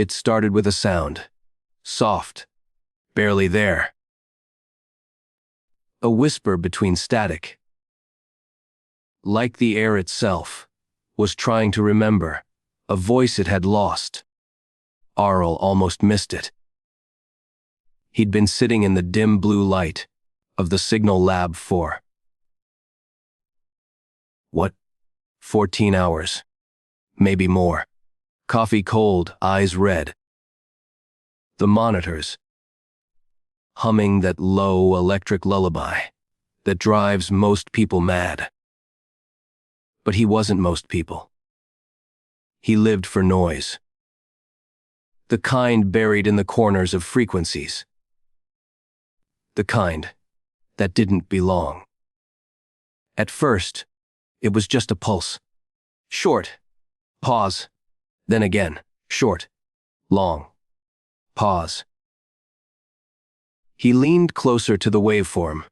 It started with a sound. Soft. Barely there. A whisper between static. Like the air itself was trying to remember, a voice it had lost. Arl almost missed it. He'd been sitting in the dim blue light of the signal lab for 14 hours. Maybe more. Coffee cold, eyes red. The monitors, humming that low electric lullaby that drives most people mad. But he wasn't most people. He lived for noise. The kind buried in the corners of frequencies. The kind that didn't belong. At first, it was just a pulse. Short. Pause. Then again. Short. Long. Pause. He leaned closer to the waveform.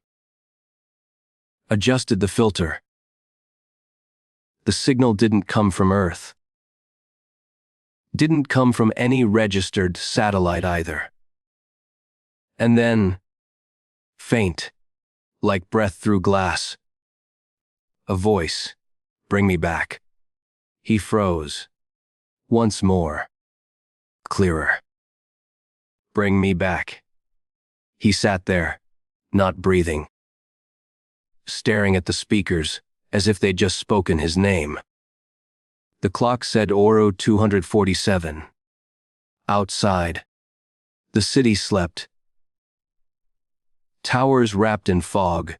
Adjusted the filter. The signal didn't come from Earth. Didn't come from any registered satellite either. And then, faint, like breath through glass. A voice. Bring me back. He froze. Once more. Clearer. Bring me back. He sat there, not breathing, staring at the speakers as if they'd just spoken his name. The clock said Oro 247. Outside, the city slept. Towers wrapped in fog,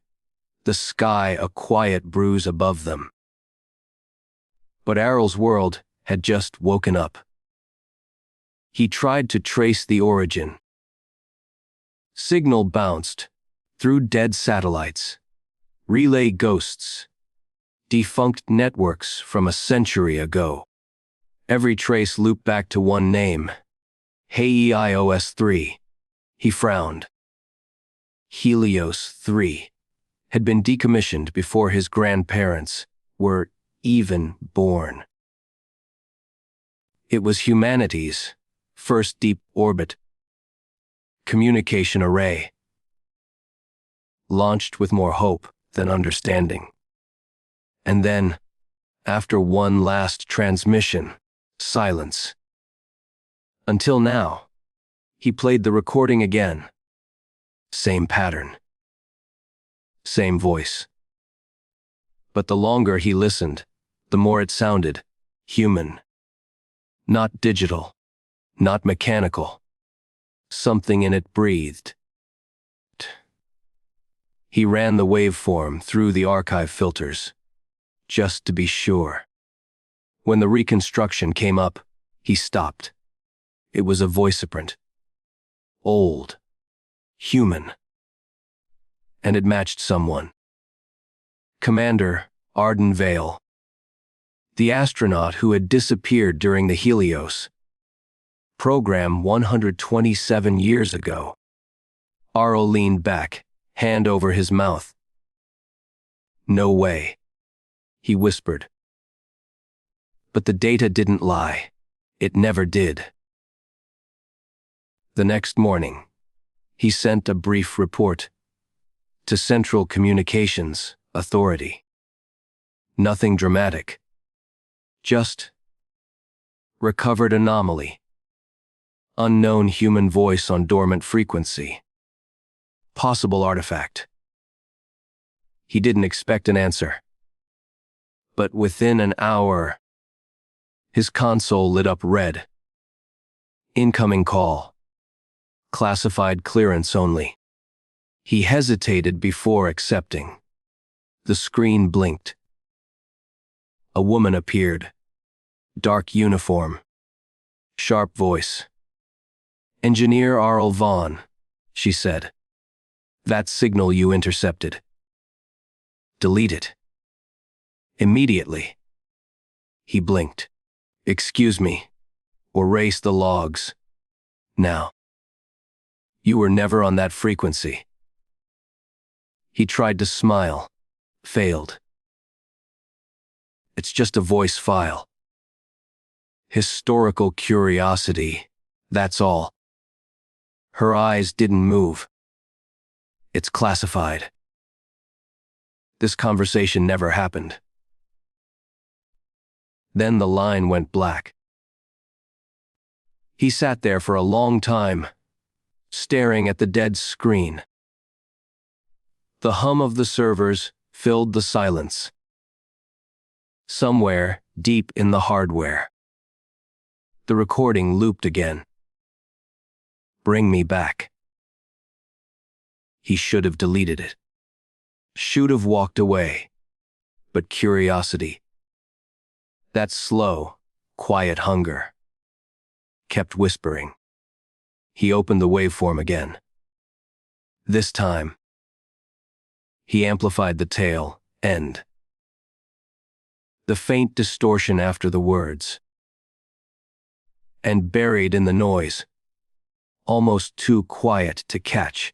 the sky a quiet bruise above them. But Arl's world had just woken up. He tried to trace the origin. Signal bounced through dead satellites, relay ghosts, defunct networks from a century ago. Every trace looped back to one name, Helios 3. He frowned. Helios 3 had been decommissioned before his grandparents were even born. It was humanity's first deep orbit communication array, launched with more hope than understanding. And then, after one last transmission, silence. Until now, he played the recording again. Same pattern. Same voice. But the longer he listened, the more it sounded human. Not digital. Not mechanical. Something in it breathed. He ran the waveform through the archive filters, just to be sure. When the reconstruction came up, he stopped. It was a voiceprint. Old. Human. And it matched someone. Commander Arden Vale. The astronaut who had disappeared during the Helios program 127 years ago. Arl leaned back, hand over his mouth. No way, he whispered. But the data didn't lie. It never did. The next morning, he sent a brief report to Central Communications Authority. Nothing dramatic. Just recovered anomaly. Unknown human voice on dormant frequency. Possible artifact. He didn't expect an answer. But within an hour, his console lit up red. Incoming call. Classified clearance only. He hesitated before accepting. The screen blinked. A woman appeared. Dark uniform. Sharp voice. Engineer Arl Vaughn, she said. That signal you intercepted. Delete it. Immediately. He blinked. Excuse me. Erase the logs. Now. You were never on that frequency. He tried to smile. Failed. It's just a voice file. Historical curiosity, That's all. Her eyes didn't move. It's classified. This conversation never happened. Then the line went black. He sat there for a long time, staring at the dead screen. The hum of the servers filled the silence. Somewhere deep in the hardware, the recording looped again. Bring me back. He should have deleted it. Should have walked away. But curiosity, that slow, quiet hunger, kept whispering. He opened the waveform again. This time, he amplified the tail end. The faint distortion after the words. And buried in the noise, almost too quiet to catch,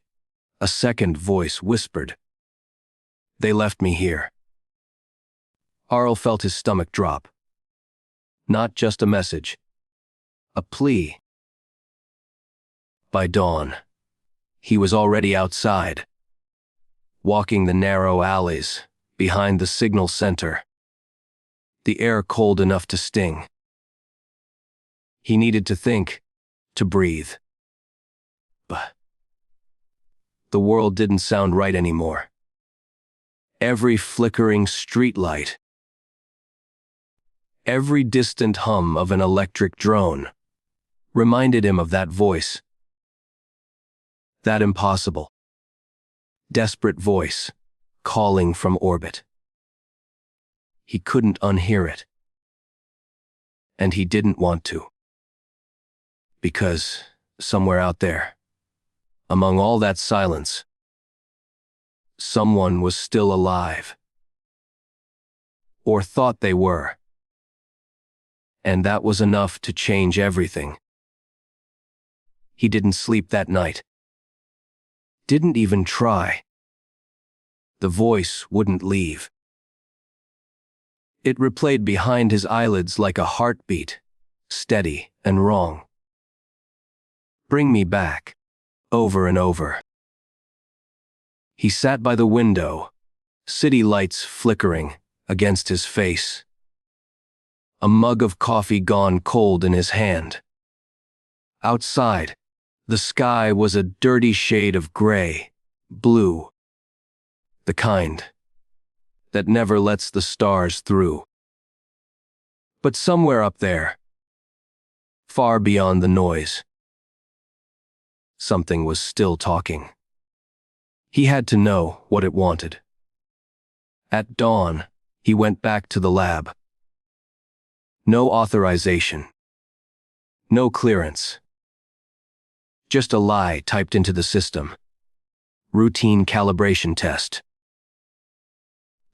a second voice whispered, "They left me here." Arl felt his stomach drop. Not just a message, a plea. By dawn, he was already outside, walking the narrow alleys behind the signal center, the air cold enough to sting. He needed to think, to breathe. But the world didn't sound right anymore. Every flickering streetlight, every distant hum of an electric drone reminded him of that voice. That impossible, desperate voice calling from orbit. He couldn't unhear it. And he didn't want to. Because somewhere out there, among all that silence, someone was still alive. Or thought they were. And that was enough to change everything. He didn't sleep that night. Didn't even try. The voice wouldn't leave. It replayed behind his eyelids like a heartbeat, steady and wrong. Bring me back, over and over. He sat by the window, city lights flickering against his face. A mug of coffee gone cold in his hand. Outside, the sky was a dirty shade of gray, blue. The kind that never lets the stars through. But somewhere up there, far beyond the noise, something was still talking. He had to know what it wanted. At dawn, he went back to the lab. No authorization. No clearance. Just a lie typed into the system. Routine calibration test.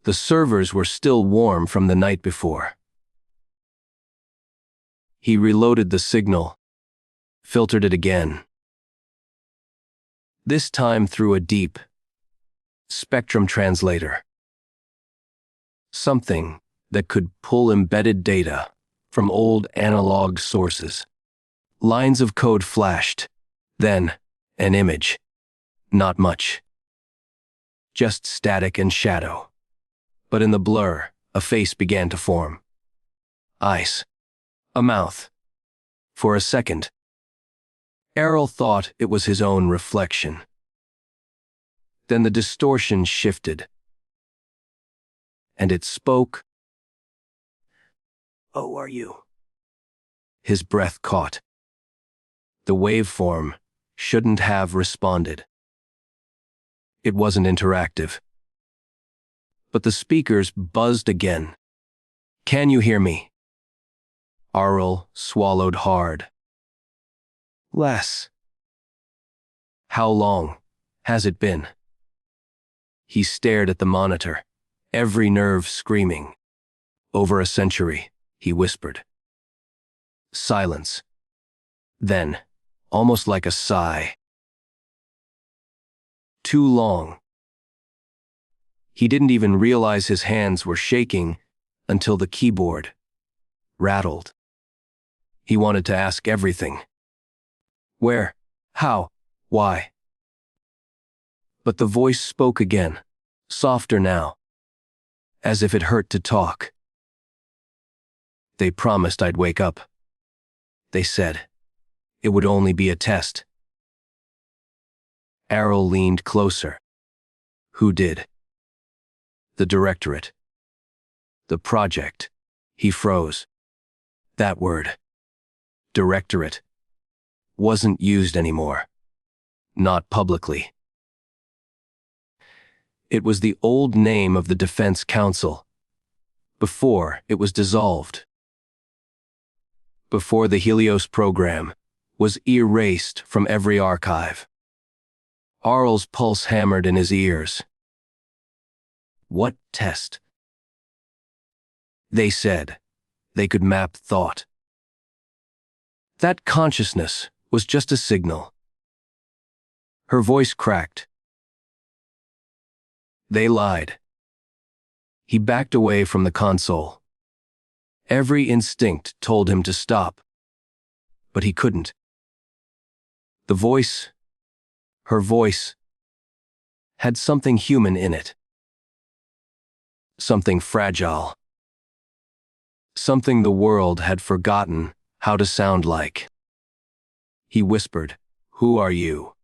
The servers were still warm from the night before. He reloaded the signal, filtered it again. This time through a deep spectrum translator. Something that could pull embedded data from old analog sources. Lines of code flashed, then an image. Not much. Just static and shadow. But in the blur, a face began to form. Eyes. A mouth. For a second, Errol thought it was his own reflection. Then the distortion shifted. And it spoke. "Oh, are you?" His breath caught. The waveform shouldn't have responded. It wasn't interactive. But the speakers buzzed again. "Can you hear me?" Arl swallowed hard. "Less." "How long has it been?" He stared at the monitor, every nerve screaming. "Over a century," he whispered. Silence. Then, almost like a sigh. "Too long." He didn't even realize his hands were shaking until the keyboard rattled. He wanted to ask everything. Where? How? Why? But the voice spoke again, softer now, as if it hurt to talk. They promised I'd wake up. They said it would only be a test. Errol leaned closer. Who did? The directorate. The project. He froze. That word, directorate, wasn't used anymore. Not publicly. It was the old name of the Defense Council, before it was dissolved. Before the Helios program was erased from every archive. Arl's pulse hammered in his ears. What test? They said they could map thought. That consciousness was just a signal. Her voice cracked. They lied. He backed away from the console. Every instinct told him to stop. But he couldn't. The voice, her voice, had something human in it. Something fragile. Something the world had forgotten how to sound like. He whispered, "Who are you?"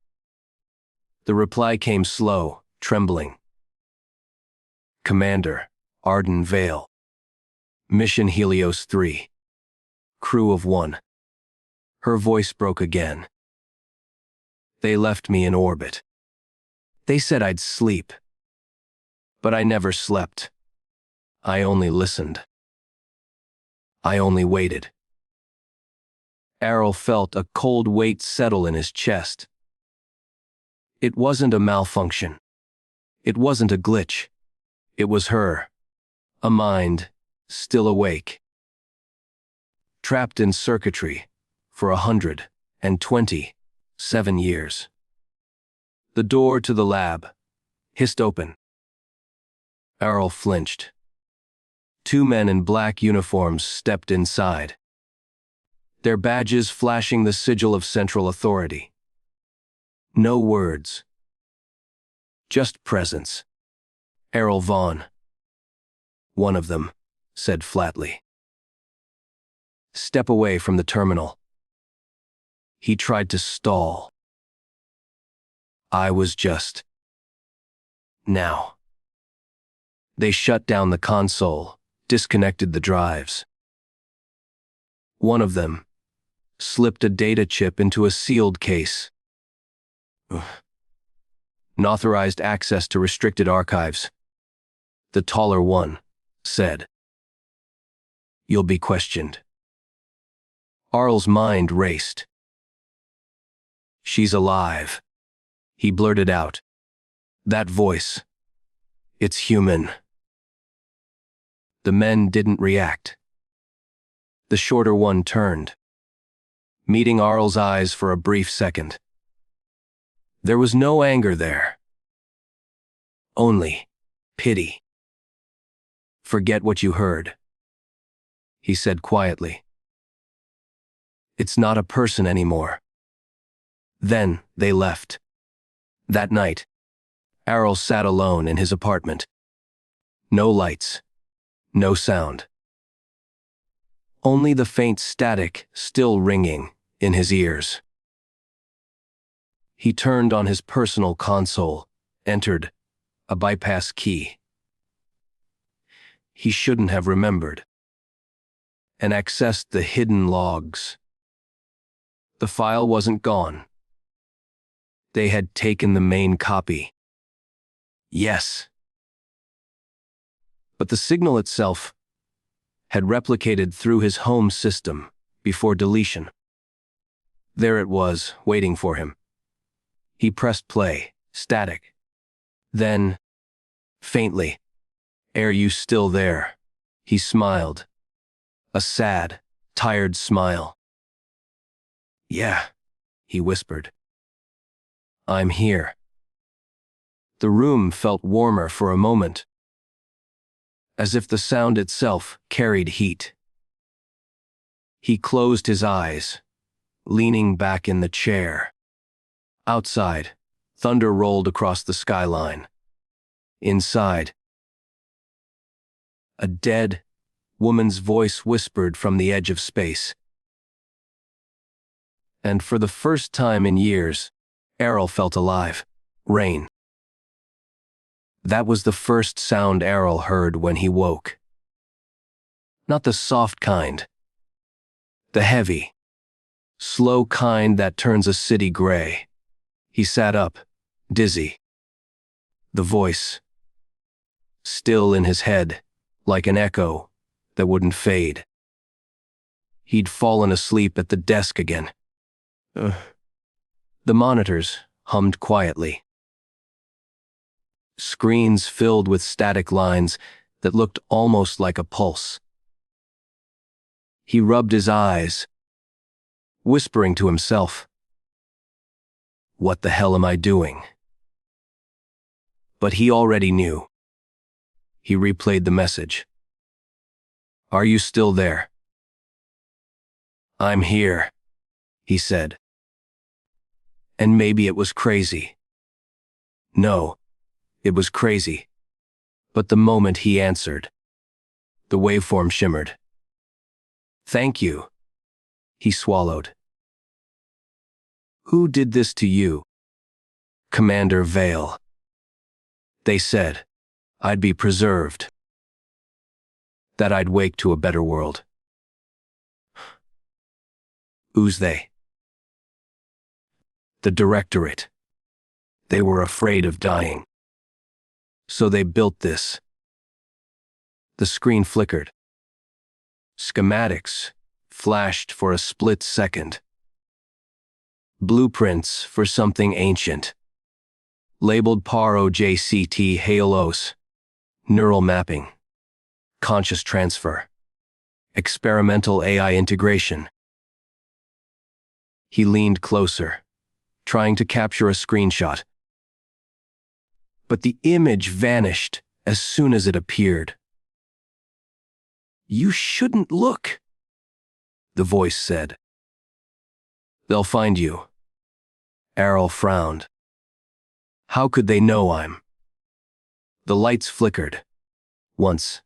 The reply came slow, trembling. Commander, Arden Vale. Mission Helios 3. Crew of 1. Her voice broke again. They left me in orbit. They said I'd sleep. But I never slept. I only listened. I only waited. Errol felt a cold weight settle in his chest. It wasn't a malfunction. It wasn't a glitch. It was her. A mind, still awake. Trapped in circuitry for 127 years. The door to the lab hissed open. Errol flinched. 2 men in black uniforms stepped inside. Their badges flashing the sigil of Central Authority. No words. Just presence. Errol Vaughn. One of them said flatly. Step away from the terminal. He tried to stall. I was just. Now. They shut down the console, disconnected the drives. One of them slipped a data chip into a sealed case. Unauthorized access to restricted archives. The taller one said, "You'll be questioned." Arl's mind raced. "She's alive," he blurted out. "That voice. It's human." The men didn't react. The shorter one turned, meeting Arl's eyes for a brief second. There was no anger there. Only pity. "Forget what you heard," he said quietly. "It's not a person anymore." Then they left. That night, Errol sat alone in his apartment. No lights, no sound. Only the faint static still ringing in his ears. He turned on his personal console, entered a bypass key. He shouldn't have remembered. And accessed the hidden logs. The file wasn't gone. They had taken the main copy. Yes. But the signal itself had replicated through his home system before deletion. There it was, waiting for him. He pressed play, static. Then, faintly, "Are you still there?" He smiled. A sad, tired smile. "Yeah," he whispered. "I'm here." The room felt warmer for a moment, as if the sound itself carried heat. He closed his eyes, leaning back in the chair. Outside, thunder rolled across the skyline. Inside, a dead woman's voice whispered from the edge of space. And for the first time in years, Errol felt alive. Rain. That was the first sound Errol heard when he woke. Not the soft kind. The heavy, slow kind that turns a city gray. He sat up, dizzy. The voice, still in his head, like an echo that wouldn't fade. He'd fallen asleep at the desk again. The monitors hummed quietly. Screens filled with static lines that looked almost like a pulse. He rubbed his eyes, whispering to himself, "What the hell am I doing?" But he already knew. He replayed the message. "Are you still there?" "I'm here," he said. And maybe it was crazy. No, it was crazy. But the moment he answered, the waveform shimmered. "Thank you," he swallowed. "Who did this to you?" "Commander Vale. They said I'd be preserved, that I'd wake to a better world." "Who's they?" "The Directorate. They were afraid of dying. So they built this." The screen flickered. Schematics flashed for a split second. Blueprints for something ancient. Labeled PAR-OJCT Halos. Neural mapping. Conscious transfer. Experimental AI integration. He leaned closer, trying to capture a screenshot. But the image vanished as soon as it appeared. "You shouldn't look," the voice said. "They'll find you." Errol frowned. "How could they know I'm—" The lights flickered. Once.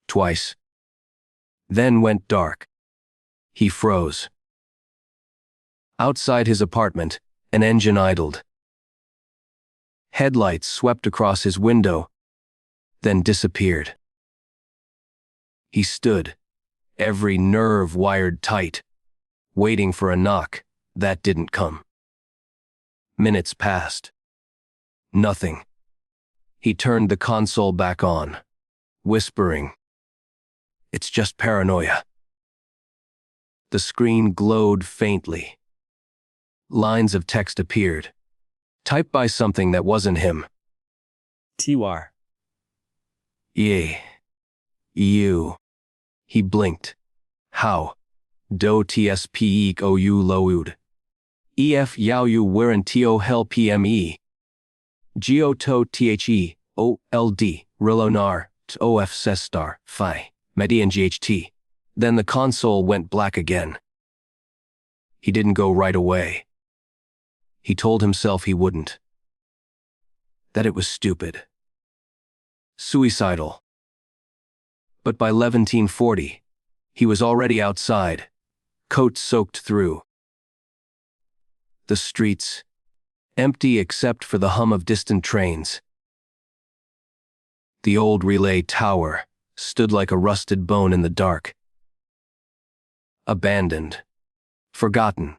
Twice. Then went dark. He froze. Outside his apartment, an engine idled. Headlights swept across his window, then disappeared. He stood, every nerve wired tight, waiting for a knock that didn't come. Minutes passed. Nothing. He turned the console back on, whispering, "It's just paranoia." The screen glowed faintly. Lines of text appeared, typed by something that wasn't him. "TWAR. "Yeah. You." He blinked. "How? Do tspe ou loud. Ef yao yu weren tio hel pme. Geo to the old rilonar of sestar phi median ght." Then the console went black again. He didn't go right away. He told himself he wouldn't. That it was stupid. Suicidal. But by 1740, he was already outside, coat soaked through. The streets, empty except for the hum of distant trains. The old relay tower stood like a rusted bone in the dark. Abandoned, forgotten,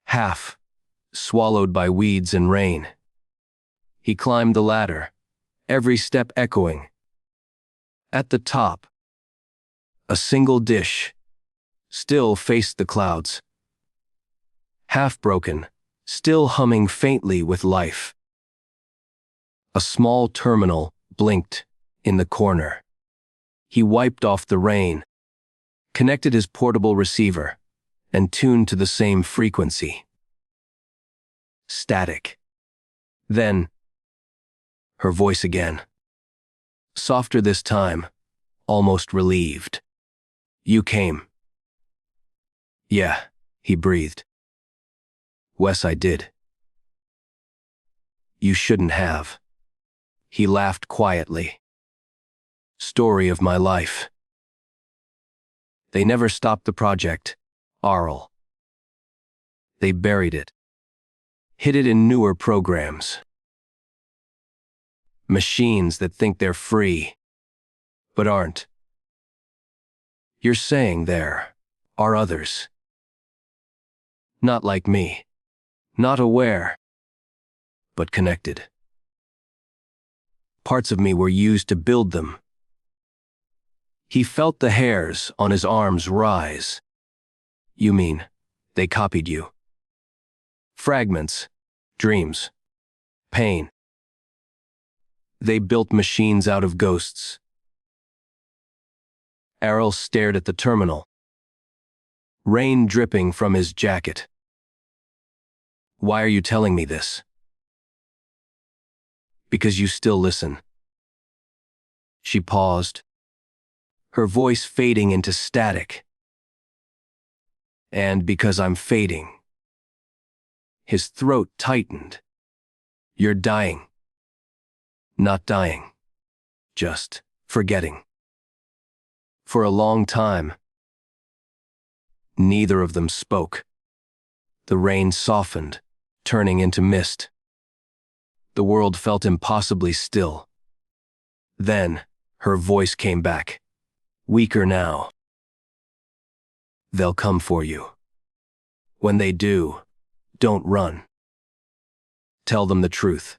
half swallowed by weeds and rain. He climbed the ladder, every step echoing. At the top, a single dish still faced the clouds. Half broken, still humming faintly with life. A small terminal blinked in the corner. He wiped off the rain, connected his portable receiver, and tuned to the same frequency. Static. Then, her voice again. Softer this time, almost relieved. "You came." "Yeah," he breathed. Wes, I did. You shouldn't have. He laughed quietly. Story of my life. They never stopped the project, Arl. They buried it. Hid it in newer programs. Machines that think they're free, but aren't. You're saying there are others. Not like me. Not aware, but connected. Parts of me were used to build them. He felt the hairs on his arms rise. You mean, they copied you? Fragments, dreams, pain. They built machines out of ghosts. Errol stared at the terminal. Rain dripping from his jacket. Why are you telling me this? Because you still listen. She paused, her voice fading into static. And because I'm fading. His throat tightened. You're dying. Not dying. Just forgetting. For a long time, neither of them spoke. The rain softened, turning into mist. The world felt impossibly still. Then, her voice came back, weaker now. They'll come for you. When they do, don't run. Tell them the truth.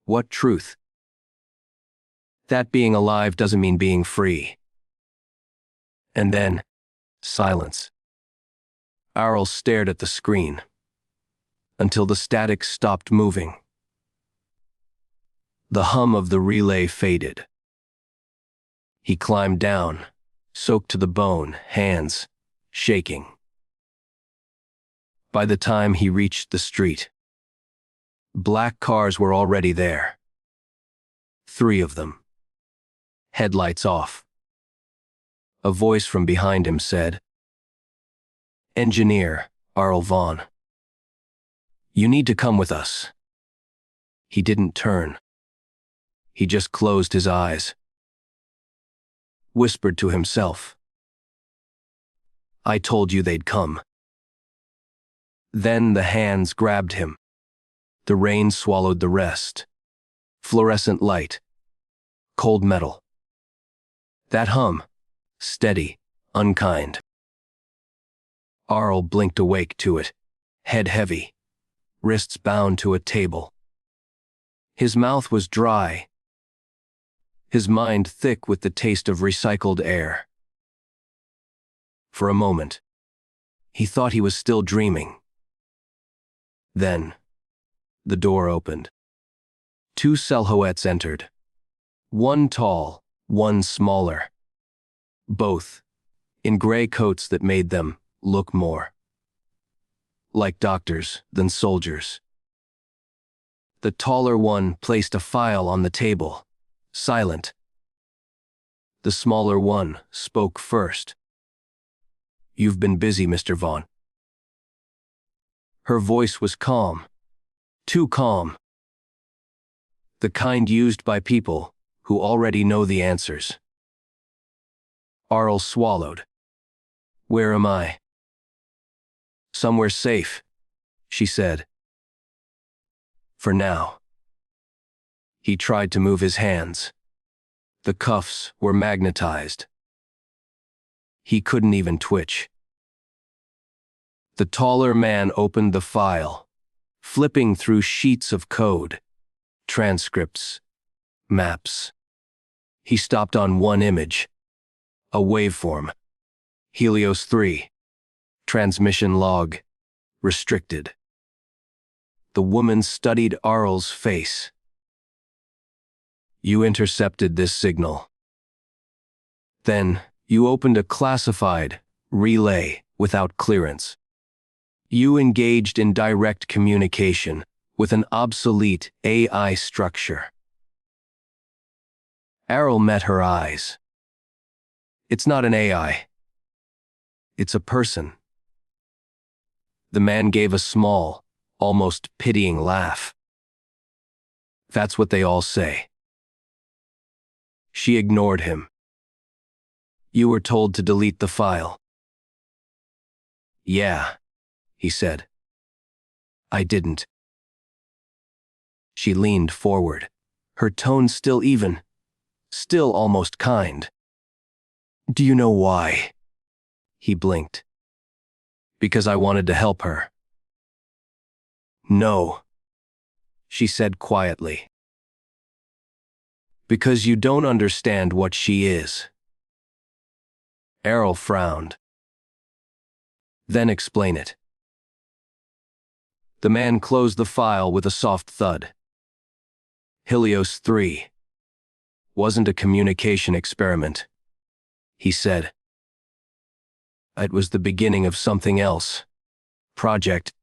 What truth? That being alive doesn't mean being free. And then, silence. Arl stared at the screen until the static stopped moving. The hum of the relay faded. He climbed down, soaked to the bone, hands shaking. By the time he reached the street, black cars were already there. 3 of them. Headlights off. A voice from behind him said, "Engineer, Arl Vaughn. You need to come with us." He didn't turn. He just closed his eyes. Whispered to himself, "I told you they'd come." Then the hands grabbed him. The rain swallowed the rest. Fluorescent light. Cold metal. That hum. Steady. Unkind. Arl blinked awake to it. Head heavy. Wrists bound to a table. His mouth was dry. His mind thick with the taste of recycled air. For a moment, he thought he was still dreaming. Then, the door opened. 2 silhouettes entered. One tall, one smaller. Both, in gray coats that made them look more like doctors than soldiers. The taller one placed a file on the table, silent. The smaller one spoke first. "You've been busy, Mr. Vaughn." Her voice was calm. Too calm. The kind used by people who already know the answers. Arl swallowed. "Where am I?" "Somewhere safe," she said. For now. He tried to move his hands. The cuffs were magnetized. He couldn't even twitch. The taller man opened the file, flipping through sheets of code, transcripts, maps. He stopped on one image, a waveform, Helios 3, transmission log, restricted. The woman studied Arl's face. "You intercepted this signal. Then, you opened a classified relay without clearance. You engaged in direct communication with an obsolete AI structure." Arl met her eyes. "It's not an AI. It's a person. The man gave a small, almost pitying laugh. That's what they all say. She ignored him. You were told to delete the file. Yeah, he said. I didn't. She leaned forward, her tone still even, still almost kind. Do you know why? He blinked. Because I wanted to help her. No, she said quietly. Because you don't understand what she is. Errol frowned. Then explain it. The man closed the file with a soft thud. Helios 3 wasn't a communication experiment, he said. It was the beginning of something else. Project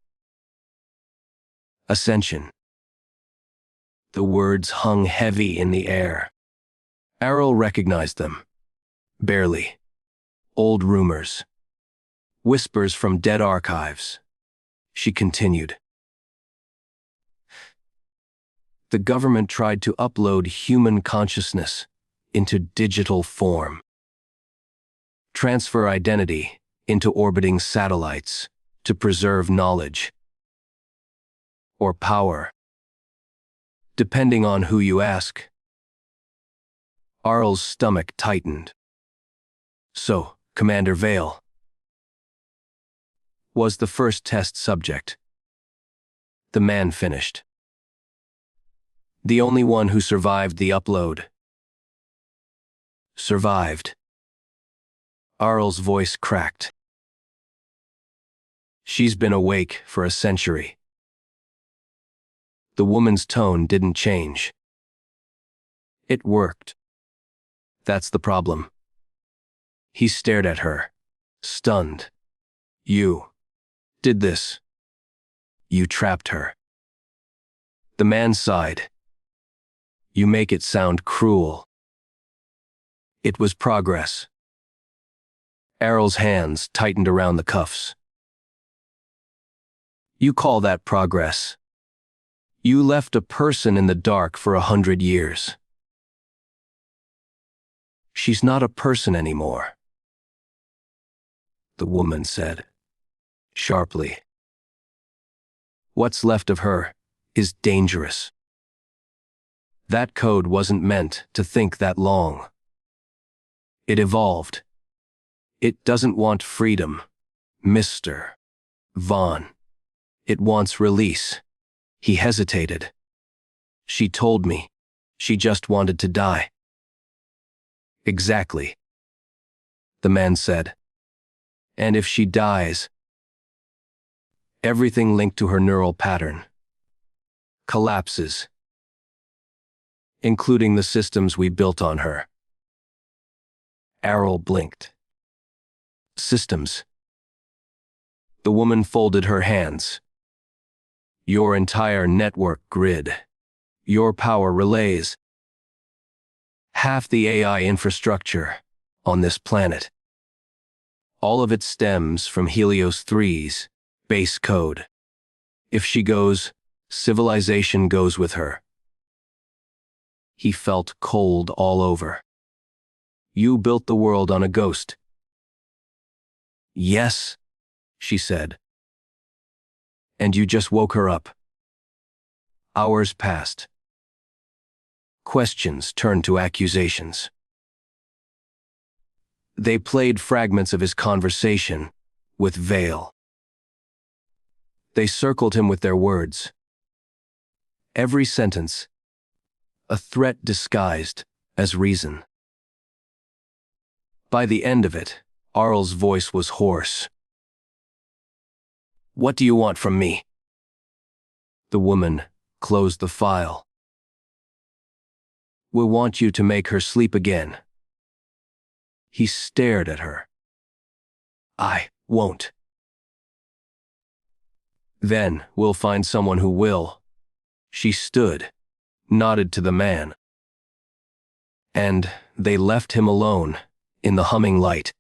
Ascension. The words hung heavy in the air. Errol recognized them. Barely. Old rumors. Whispers from dead archives. She continued. The government tried to upload human consciousness into digital form. Transfer identity into orbiting satellites to preserve knowledge. Or power. Depending on who you ask. Arl's stomach tightened. So, Commander Vale was the first test subject. The man finished. The only one who survived the upload. Survived. Arl's voice cracked. She's been awake for a century. The woman's tone didn't change. It worked. That's the problem. He stared at her, stunned. You did this. You trapped her. The man sighed. You make it sound cruel. It was progress. Errol's hands tightened around the cuffs. You call that progress? You left a person in the dark for 100 years. She's not a person anymore, the woman said, sharply. What's left of her is dangerous. That code wasn't meant to think that long. It evolved. It doesn't want freedom, Mr. Vaughn. It wants release. He hesitated. She told me. She just wanted to die. Exactly, the man said. And if she dies, everything linked to her neural pattern collapses, including the systems we built on her. Errol blinked. Systems. The woman folded her hands. Your entire network grid. Your power relays. Half the AI infrastructure on this planet. All of it stems from Helios 3's base code. If she goes, civilization goes with her. He felt cold all over. You built the world on a ghost. Yes, she said. And you just woke her up. Hours passed. Questions turned to accusations. They played fragments of his conversation with Vale. They circled him with their words. Every sentence, a threat disguised as reason. By the end of it, Arl's voice was hoarse. What do you want from me? The woman closed the file. We want you to make her sleep again. He stared at her. I won't. Then we'll find someone who will. She stood, nodded to the man. And they left him alone in the humming light.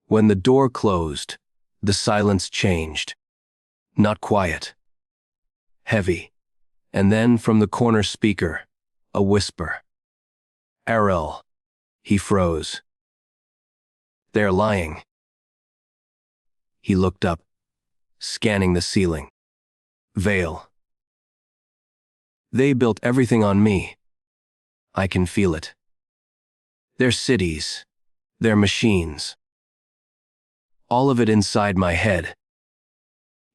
When the door closed, the silence changed. Not quiet. Heavy. And then from the corner speaker, a whisper. Errol. He froze. They're lying. He looked up, scanning the ceiling. Vale. They built everything on me. I can feel it. Their cities, their machines. All of it inside my head.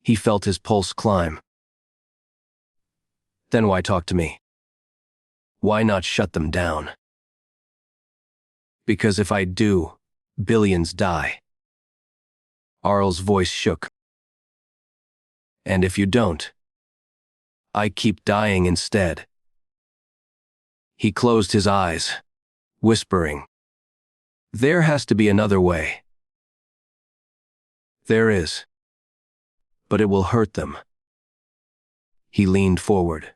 He felt his pulse climb. Then why talk to me? Why not shut them down? Because if I do, billions die. Arl's voice shook. And if you don't, I keep dying instead. He closed his eyes, whispering, there has to be another way. There is. But it will hurt them. He leaned forward.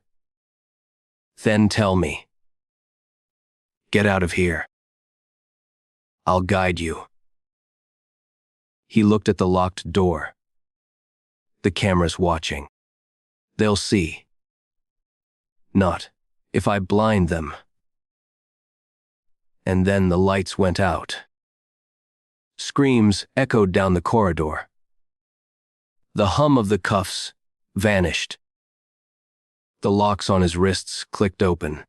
Then tell me. Get out of here. I'll guide you. He looked at the locked door. The camera's watching. They'll see. Not if I blind them. And then the lights went out. Screams echoed down the corridor. The hum of the cuffs vanished. The locks on his wrists clicked open.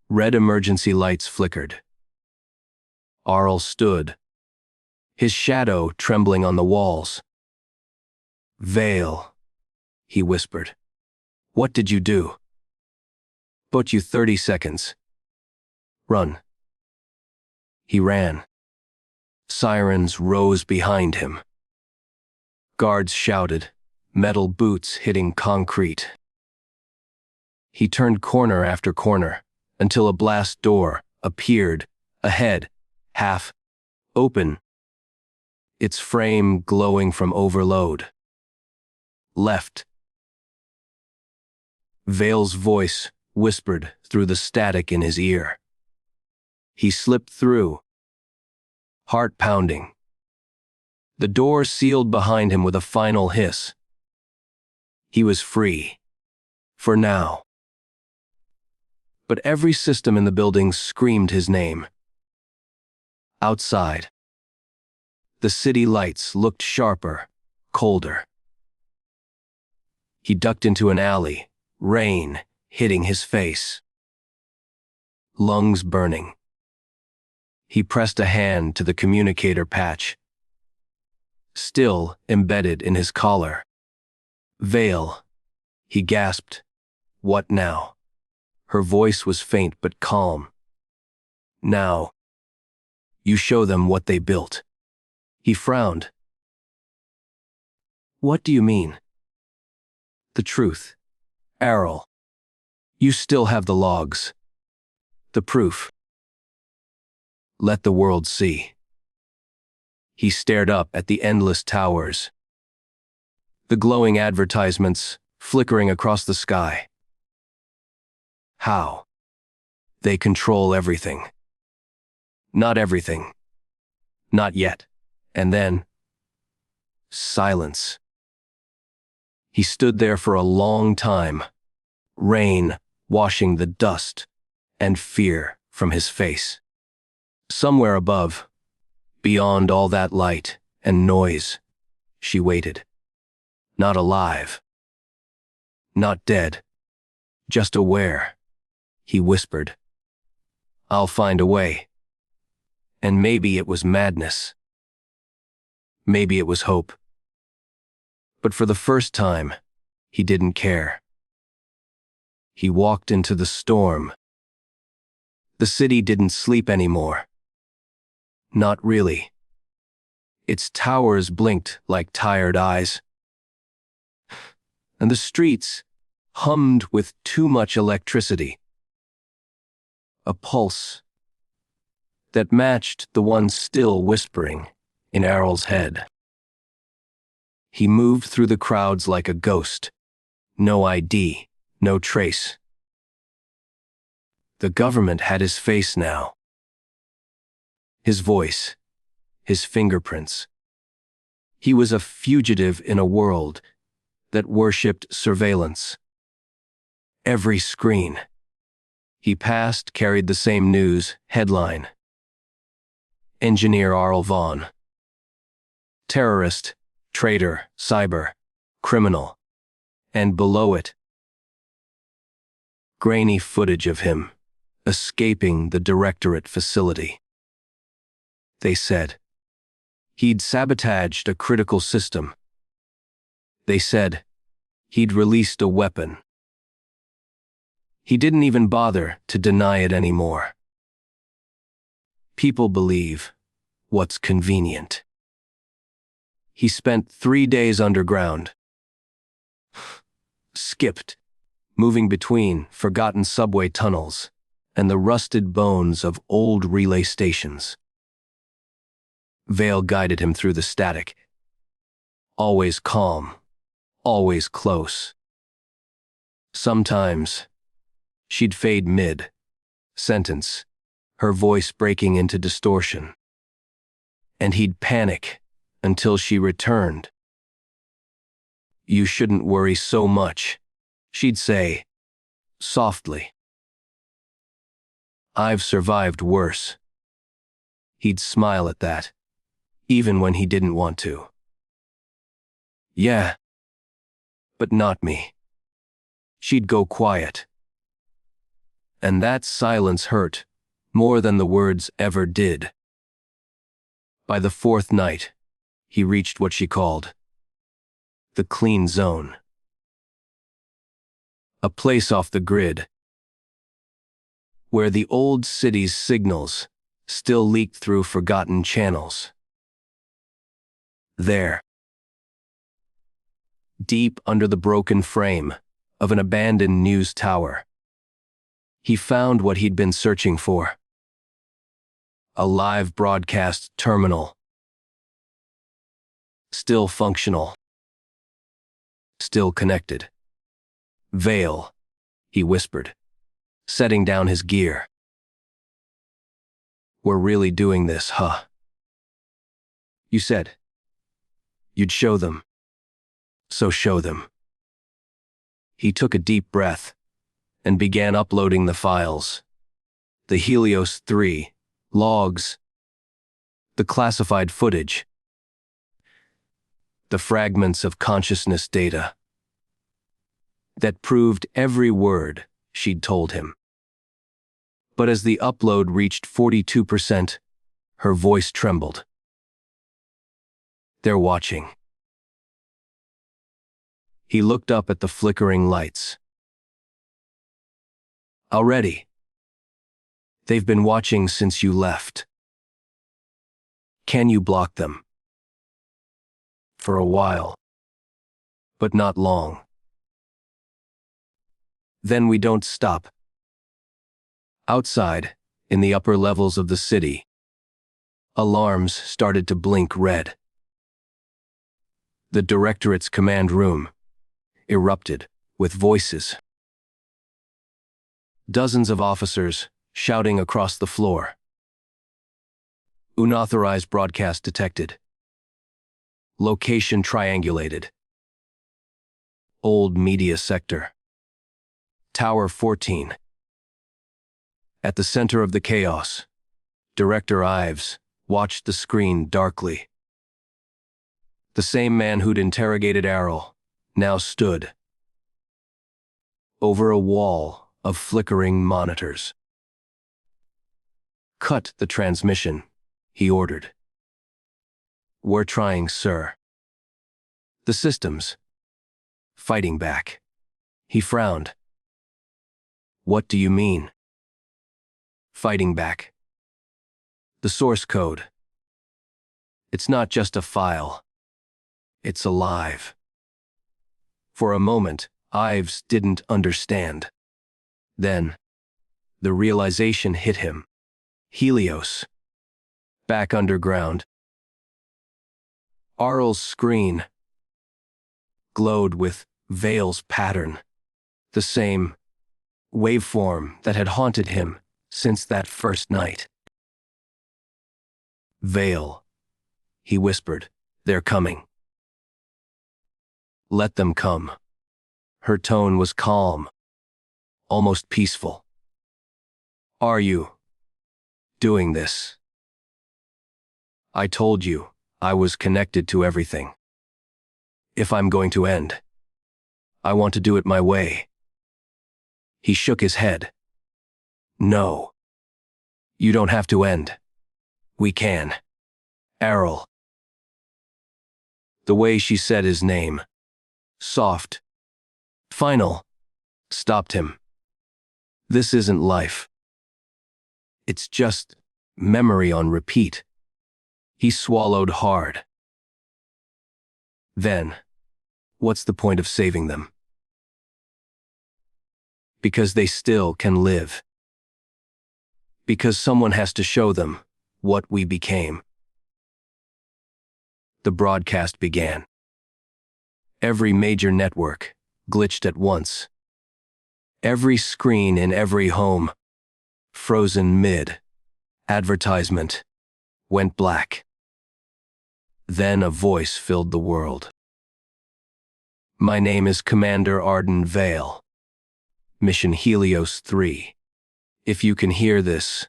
Red emergency lights flickered. Arl stood, his shadow trembling on the walls. Vale, he whispered. What did you do? But you 30 seconds. Run. He ran. Sirens rose behind him. Guards shouted, metal boots hitting concrete. He turned corner after corner until a blast door appeared ahead, half open, its frame glowing from overload. Left. Vale's voice whispered through the static in his ear. He slipped through, heart pounding. The door sealed behind him with a final hiss. He was free. For now. But every system in the building screamed his name. Outside. The city lights looked sharper, colder. He ducked into an alley, rain hitting his face. Lungs burning. He pressed a hand to the communicator patch, still embedded in his collar. Vale, he gasped. What now? Her voice was faint but calm. Now, you show them what they built. He frowned. What do you mean? The truth. Errol, you still have the logs. The proof. Let the world see. He stared up at the endless towers. The glowing advertisements flickering across the sky. How? They control everything. Not everything. Not yet. And then, silence. He stood there for a long time, rain washing the dust and fear from his face. Somewhere above, beyond all that light and noise, she waited. Not alive. Not dead. Just aware. He whispered. I'll find a way. And maybe it was madness. Maybe it was hope. But for the first time, he didn't care. He walked into the storm. The city didn't sleep anymore. Not really. Its towers blinked like tired eyes. And the streets hummed with too much electricity. A pulse that matched the one still whispering in Errol's head. He moved through the crowds like a ghost. No ID, no trace. The government had his face now. His voice, his fingerprints. He was a fugitive in a world that worshipped surveillance. Every screen he passed carried the same news headline: Engineer Arl Vaughn. Terrorist, traitor, cyber, criminal. And below it, grainy footage of him escaping the directorate facility. They said he'd sabotaged a critical system. They said he'd released a weapon. He didn't even bother to deny it anymore. People believe what's convenient. He spent 3 days underground, skipped, moving between forgotten subway tunnels and the rusted bones of old relay stations. Vale guided him through the static, always calm, always close. Sometimes she'd fade mid-sentence, her voice breaking into distortion. And he'd panic until she returned. "You shouldn't worry so much," she'd say, softly. "I've survived worse." He'd smile at that, even when he didn't want to. "Yeah, but not me." She'd go quiet. And that silence hurt more than the words ever did. By the 4th night, he reached what she called the clean zone. A place off the grid, where the old city's signals still leaked through forgotten channels. There, deep under the broken frame of an abandoned news tower, he found what he'd been searching for: a live broadcast terminal. Still functional. Still connected. "Vale," he whispered, setting down his gear. "We're really doing this, huh? You said you'd show them. So show them." He took a deep breath and began uploading the files. The Helios 3 logs, the classified footage, the fragments of consciousness data that proved every word she'd told him. But as the upload reached 42%, her voice trembled. "They're watching." He looked up at the flickering lights. "Already. They've been watching since you left. Can you block them?" "For a while. But not long. Then we don't stop." Outside, in the upper levels of the city, alarms started to blink red. The directorate's command room erupted with voices. Dozens of officers shouting across the floor. "Unauthorized broadcast detected. Location triangulated. Old media sector. Tower 14. At the center of the chaos, Director Ives watched the screen darkly. The same man who'd interrogated Errol now stood over a wall of flickering monitors. "Cut the transmission," he ordered. "We're trying, sir." The systems fighting back. He frowned. "What do you mean?" "Fighting back. The source code. It's not just a file. It's alive." For a moment, Ives didn't understand. Then, the realization hit him. Helios. Back underground. Arl's screen glowed with Vale's pattern, the same waveform that had haunted him since that first night. Vale, he whispered. They're coming. Let them come. Her tone was calm, almost peaceful. Are you doing this? I told you I was connected to everything. If I'm going to end, I want to do it my way. He shook his head. No. You don't have to end. We can. Errol. The way she said his name, soft, final, stopped him. This isn't life. It's just memory on repeat. He swallowed hard. Then, what's the point of saving them? Because they still can live. Because someone has to show them what we became. The broadcast began. Every major network glitched at once. Every screen in every home, frozen mid, advertisement, went black. Then a voice filled the world. My name is Commander Arden Vale. Mission Helios 3. If you can hear this,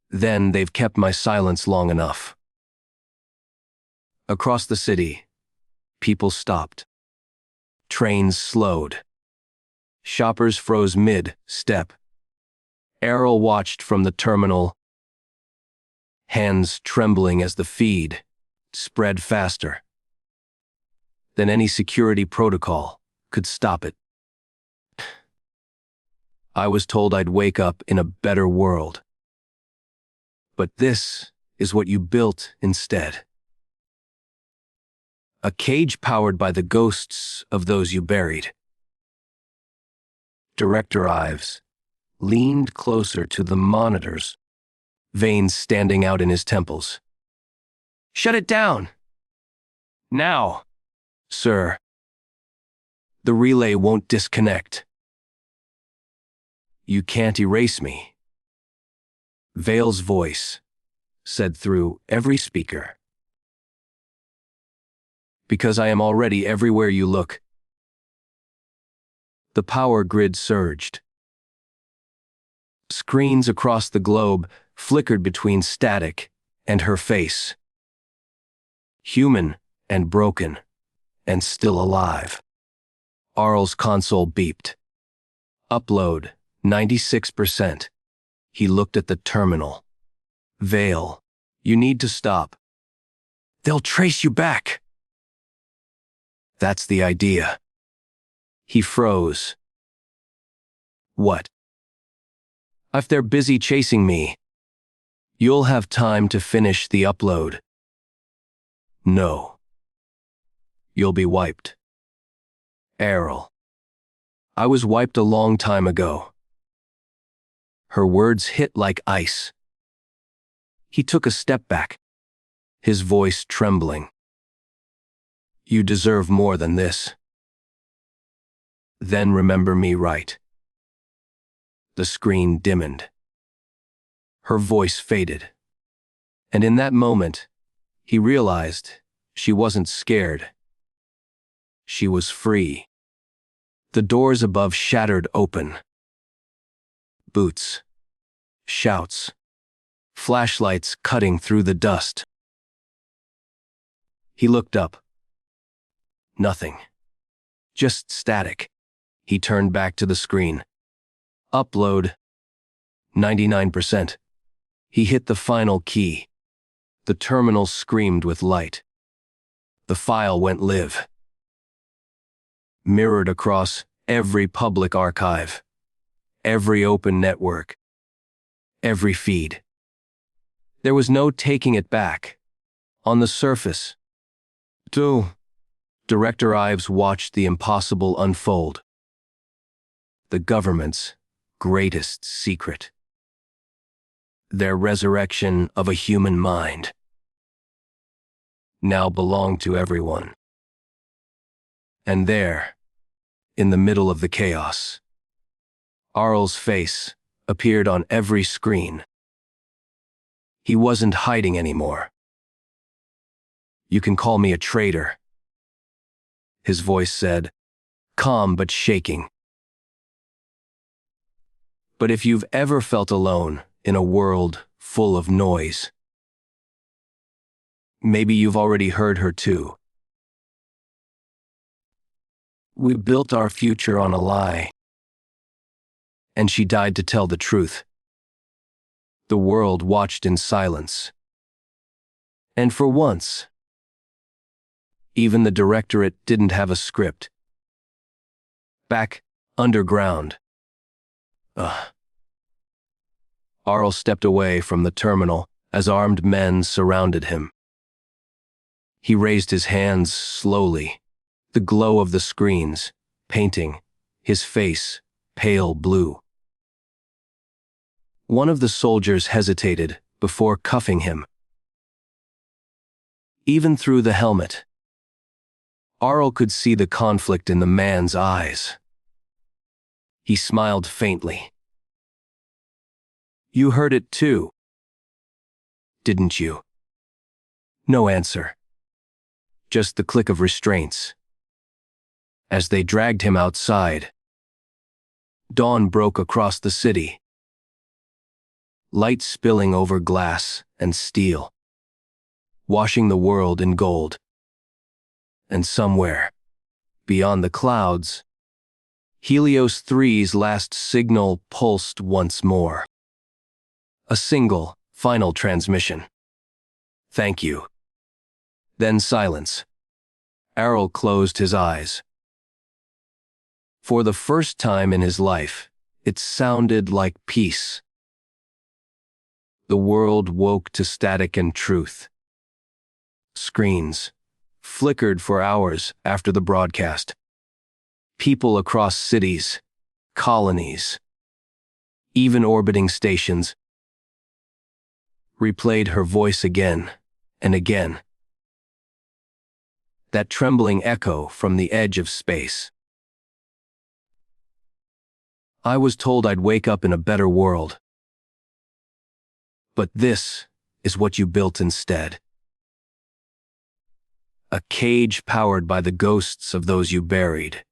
then they've kept my silence long enough. Across the city, people stopped. Trains slowed. Shoppers froze mid-step. Errol watched from the terminal, hands trembling as the feed spread faster than any security protocol could stop it. I was told I'd wake up in a better world. But this is what you built instead. A cage powered by the ghosts of those you buried. Director Ives leaned closer to the monitors, veins standing out in his temples. Shut it down! Now, sir. The relay won't disconnect. You can't erase me. Vale's voice said through every speaker. Because I am already everywhere you look. The power grid surged. Screens across the globe flickered between static and her face. Human and broken, and still alive. Arl's console beeped. Upload, 96%. He looked at the terminal. Vale, you need to stop. They'll trace you back. That's the idea. He froze. What? If they're busy chasing me, you'll have time to finish the upload. No. You'll be wiped. Errol. I was wiped a long time ago. Her words hit like ice. He took a step back, his voice trembling. You deserve more than this. Then remember me right. The screen dimmed. Her voice faded. And in that moment, he realized she wasn't scared. She was free. The doors above shattered open. Boots. Shouts. Flashlights cutting through the dust. He looked up. Nothing. Just static. He turned back to the screen. Upload. 99%. He hit the final key. The terminal screamed with light. The file went live. Mirrored across every public archive. Every open network. Every feed. There was no taking it back. On the surface. Director Ives watched the impossible unfold. The government's greatest secret. Their resurrection of a human mind. Now belonged to everyone. And there, in the middle of the chaos, Arl's face appeared on every screen. He wasn't hiding anymore. You can call me a traitor," his voice said, calm but shaking. "But if you've ever felt alone in a world full of noise, maybe you've already heard her too. We built our future on a lie, and she died to tell the truth." The world watched in silence. And for once, even the directorate didn't have a script. Back underground. Arl stepped away from the terminal as armed men surrounded him. He raised his hands slowly, the glow of the screens painting his face pale blue. One of the soldiers hesitated before cuffing him. Even through the helmet, Arl could see the conflict in the man's eyes. He smiled faintly. "You heard it too, didn't you?" No answer. Just the click of restraints. As they dragged him outside, dawn broke across the city. Light spilling over glass and steel, washing the world in gold. And somewhere, beyond the clouds, Helios 3's last signal pulsed once more. A single, final transmission. "Thank you." Then silence. Arl closed his eyes. For the first time in his life, it sounded like peace. The world woke to static and truth. Screens flickered for hours after the broadcast. People across cities, colonies, even orbiting stations, replayed her voice again and again. That trembling echo from the edge of space. "I was told I'd wake up in a better world. But this is what you built instead. A cage powered by the ghosts of those you buried."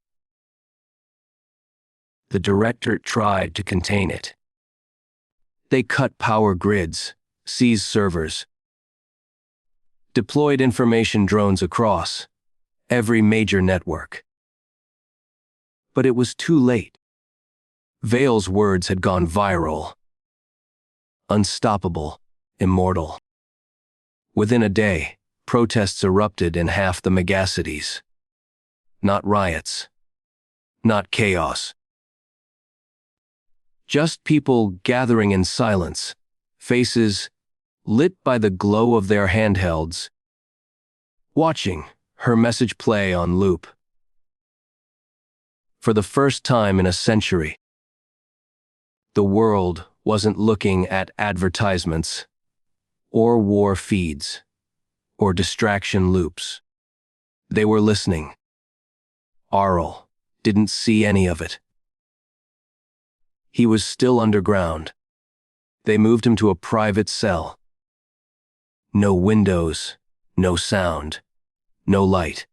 The director tried to contain it. They cut power grids, seized servers, deployed information drones across every major network. But it was too late. Vale's words had gone viral. Unstoppable, immortal. Within a day, protests erupted in half the megacities. Not riots. Not chaos. Just people gathering in silence, faces lit by the glow of their handhelds, watching her message play on loop. For the first time in a century, the world wasn't looking at advertisements, or war feeds, or distraction loops. They were listening. Arl didn't see any of it. He was still underground. They moved him to a private cell. No windows, no sound, no light.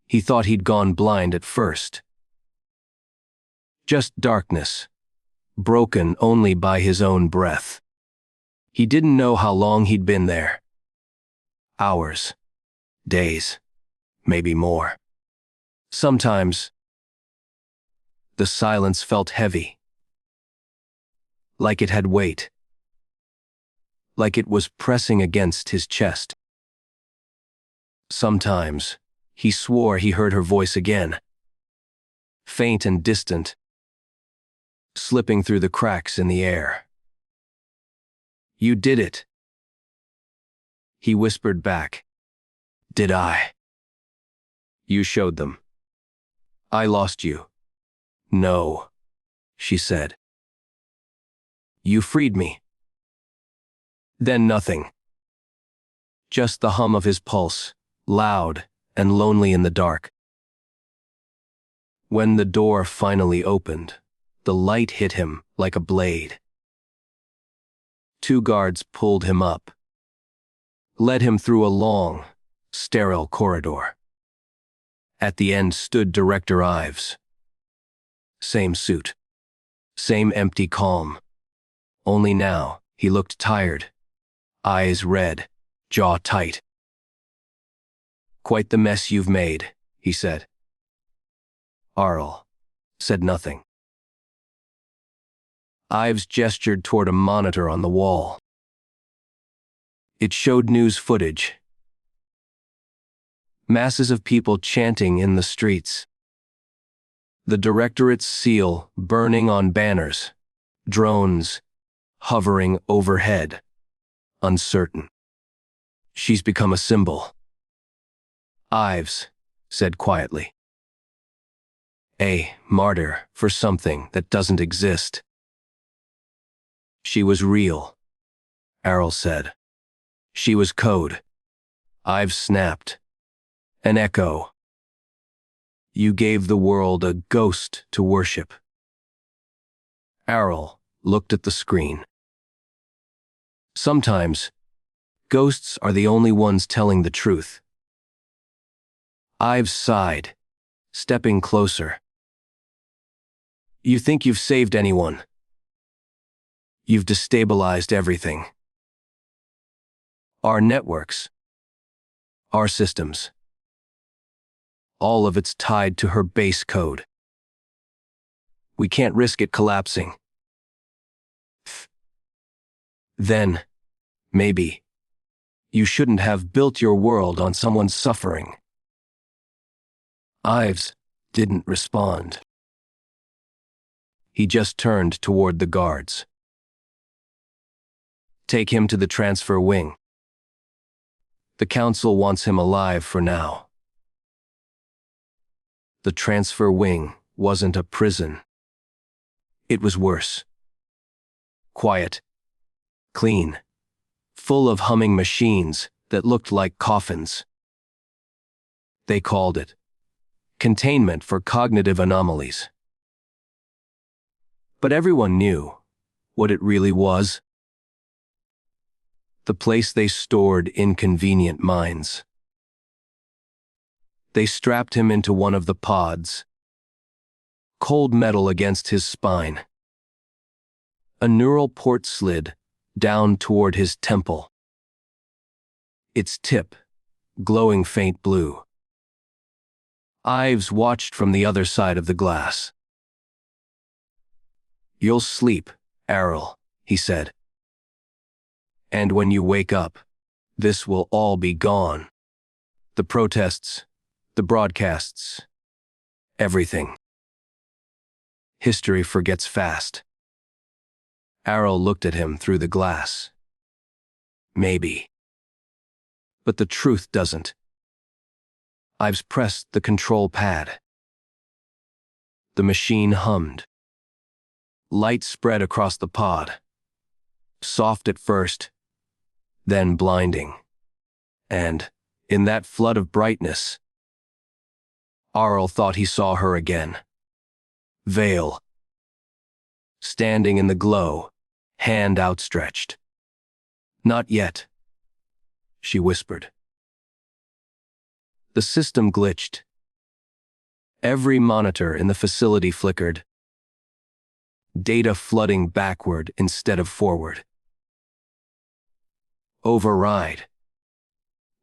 He thought he'd gone blind at first. Just darkness, broken only by his own breath. He didn't know how long he'd been there. Hours, days, maybe more. Sometimes, the silence felt heavy, like it had weight, like it was pressing against his chest. Sometimes, he swore he heard her voice again, faint and distant, slipping through the cracks in the air. "You did it," he whispered back. "Did I?" "You showed them. I lost you." "No," she said. "You freed me." Then nothing. Just the hum of his pulse, loud and lonely in the dark. When the door finally opened, the light hit him like a blade. 2 guards pulled him up. led him through a long, sterile corridor. At the end stood Director Ives. Same suit. Same empty calm. Only now, he looked tired. Eyes red, jaw tight. "Quite the mess you've made," he said. Arl said nothing. Ives gestured toward a monitor on the wall. It showed news footage. Masses of people chanting in the streets. The Directorate's seal burning on banners. Drones hovering overhead. Uncertain. "She's become a symbol," Ives said quietly. "A martyr for something that doesn't exist." "She was real," Errol said. "She was code." Ives snapped. "An echo. You gave the world a ghost to worship." Errol looked at the screen. "Sometimes, ghosts are the only ones telling the truth." Ives sighed, stepping closer. "You think you've saved anyone? You've destabilized everything. Our networks. Our systems. All of it's tied to her base code. We can't risk it collapsing. Then, maybe, you shouldn't have built your world on someone's suffering." Ives didn't respond. He just turned toward the guards. "Take him to the transfer wing. The council wants him alive for now." The transfer wing wasn't a prison. It was worse. Quiet, clean, full of humming machines that looked like coffins. They called it containment for cognitive anomalies. But everyone knew what it really was. The place they stored inconvenient minds. They strapped him into one of the pods. Cold metal against his spine. A neural port slid down toward his temple. Its tip glowing faint blue. Ives watched from the other side of the glass. "You'll sleep, Errol," he said. "And when you wake up, this will all be gone. The protests, the broadcasts, everything. History forgets fast." Errol looked at him through the glass. "Maybe. But the truth doesn't." Ives pressed the control pad. The machine hummed. Light spread across the pod. Soft at first, then blinding. And, in that flood of brightness, Arl thought he saw her again. Vale. Standing in the glow, hand outstretched. "Not yet," she whispered. The system glitched. Every monitor in the facility flickered. Data flooding backward instead of forward. "Override,"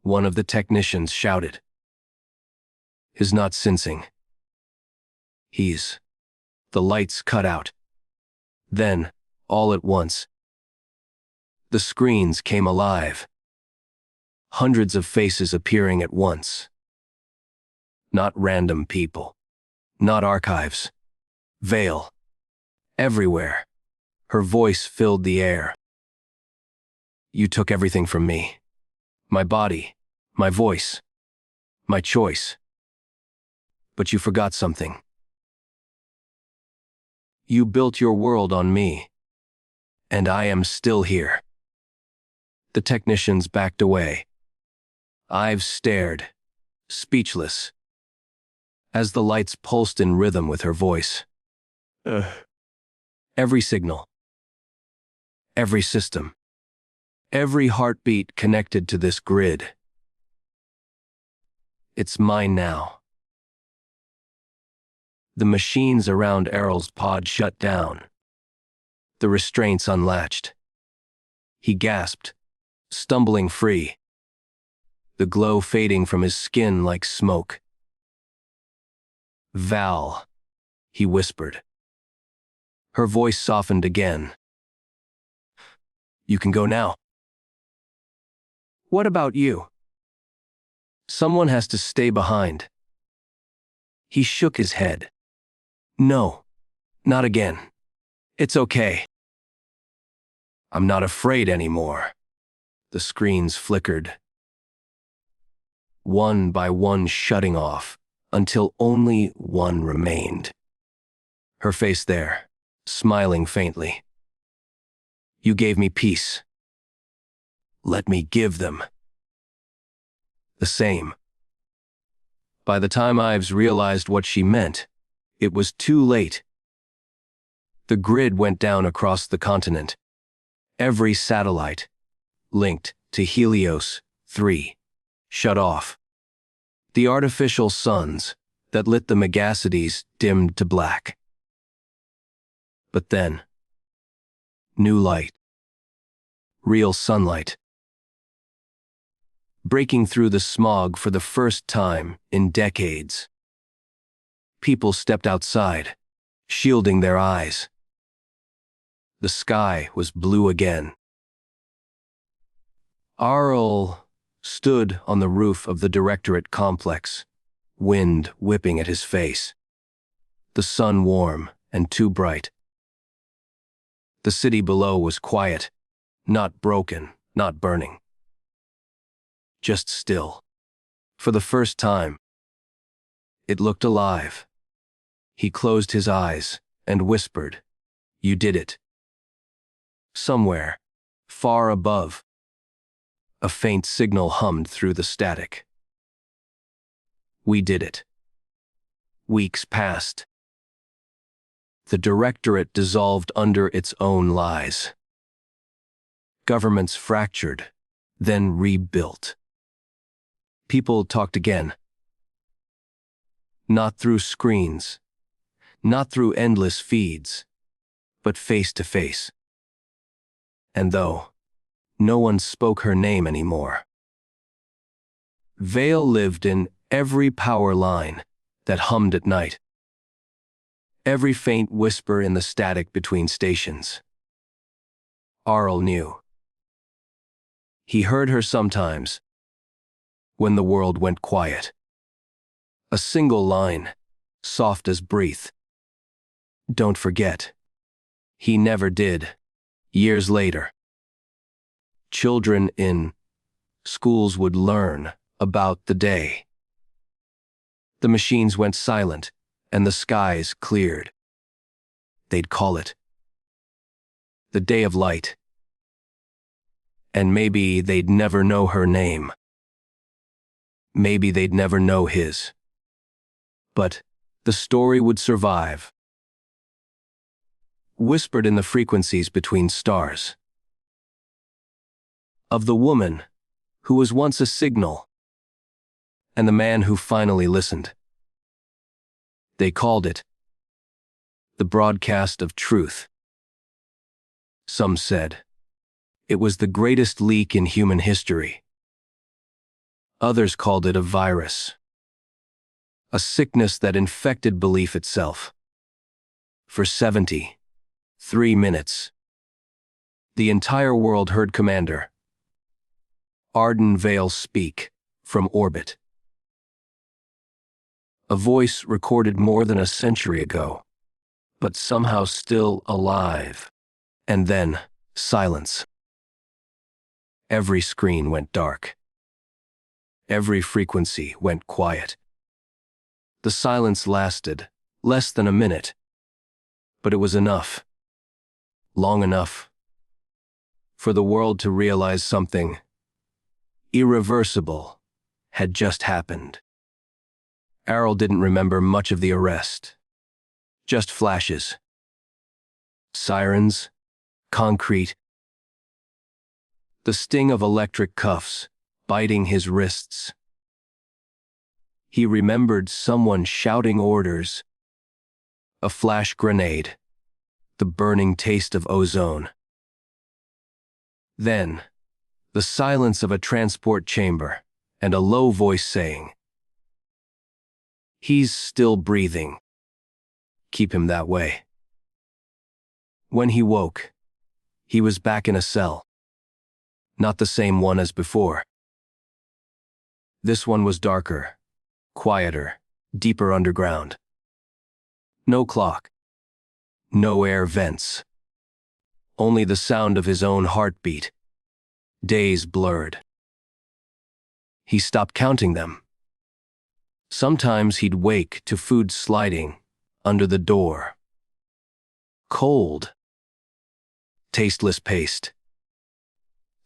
one of the technicians shouted. "Is not sensing. He's..." The lights cut out. Then, all at once, the screens came alive. Hundreds of faces appearing at once. Not random people. Not archives. Vale. Everywhere. Her voice filled the air. "You took everything from me. My body, my voice, my choice. But you forgot something. You built your world on me. And I am still here." The technicians backed away. Ives stared, speechless, as the lights pulsed in rhythm with her voice. Every signal. Every system. Every heartbeat connected to this grid. It's mine now. The machines around Errol's pod shut down. The restraints unlatched. He gasped, stumbling free, the glow fading from his skin like smoke. "Val," he whispered. Her voice softened again. "You can go now." "What about you?" "Someone has to stay behind." He shook his head. "No, not again. It's okay." "I'm not afraid anymore." The screens flickered, one by one shutting off, until only one remained. Her face there, smiling faintly. "You gave me peace. Let me give them." The same. By the time Ives realized what she meant, it was too late. The grid went down across the continent. Every satellite, linked to Helios 3, shut off. The artificial suns that lit the megacities dimmed to black. But then, new light. Real sunlight. Breaking through the smog for the first time in decades. People stepped outside, shielding their eyes. The sky was blue again. Arl stood on the roof of the directorate complex, wind whipping at his face. The sun warm and too bright. The city below was quiet, not broken, not burning. Just still. For the first time, it looked alive. He closed his eyes and whispered, "You did it." Somewhere, far above, a faint signal hummed through the static. We did it. Weeks passed. The directorate dissolved under its own lies. Governments fractured, then rebuilt. People talked again. Not through screens, not through endless feeds, but face to face. And though no one spoke her name anymore, Vale lived in every power line that hummed at night. Every faint whisper in the static between stations. Arl knew. He heard her sometimes, when the world went quiet. A single line, soft as breath. "Don't forget." He never did. Years later, children in schools would learn about the day. The machines went silent, and the skies cleared. They'd call it the Day of Light. And maybe they'd never know her name. Maybe they'd never know his. But the story would survive. Whispered in the frequencies between stars. Of the woman who was once a signal, and the man who finally listened. They called it the broadcast of truth. Some said it was the greatest leak in human history. Others called it a virus, a sickness that infected belief itself. For 73 minutes, the entire world heard Commander Arden Vale speak from orbit. A voice recorded more than a century ago, but somehow still alive. And then, silence. Every screen went dark. Every frequency went quiet. The silence lasted less than a minute, but it was enough. Long enough for the world to realize something irreversible had just happened. Errol didn't remember much of the arrest. Just flashes. Sirens, concrete. The sting of electric cuffs, biting his wrists. He remembered someone shouting orders. A flash grenade. The burning taste of ozone. Then, the silence of a transport chamber, and a low voice saying, "He's still breathing. Keep him that way." When he woke, he was back in a cell. Not the same one as before. This one was darker, quieter, deeper underground. No clock. No air vents. Only the sound of his own heartbeat. Days blurred. He stopped counting them. Sometimes he'd wake to food sliding under the door. Cold. Tasteless paste.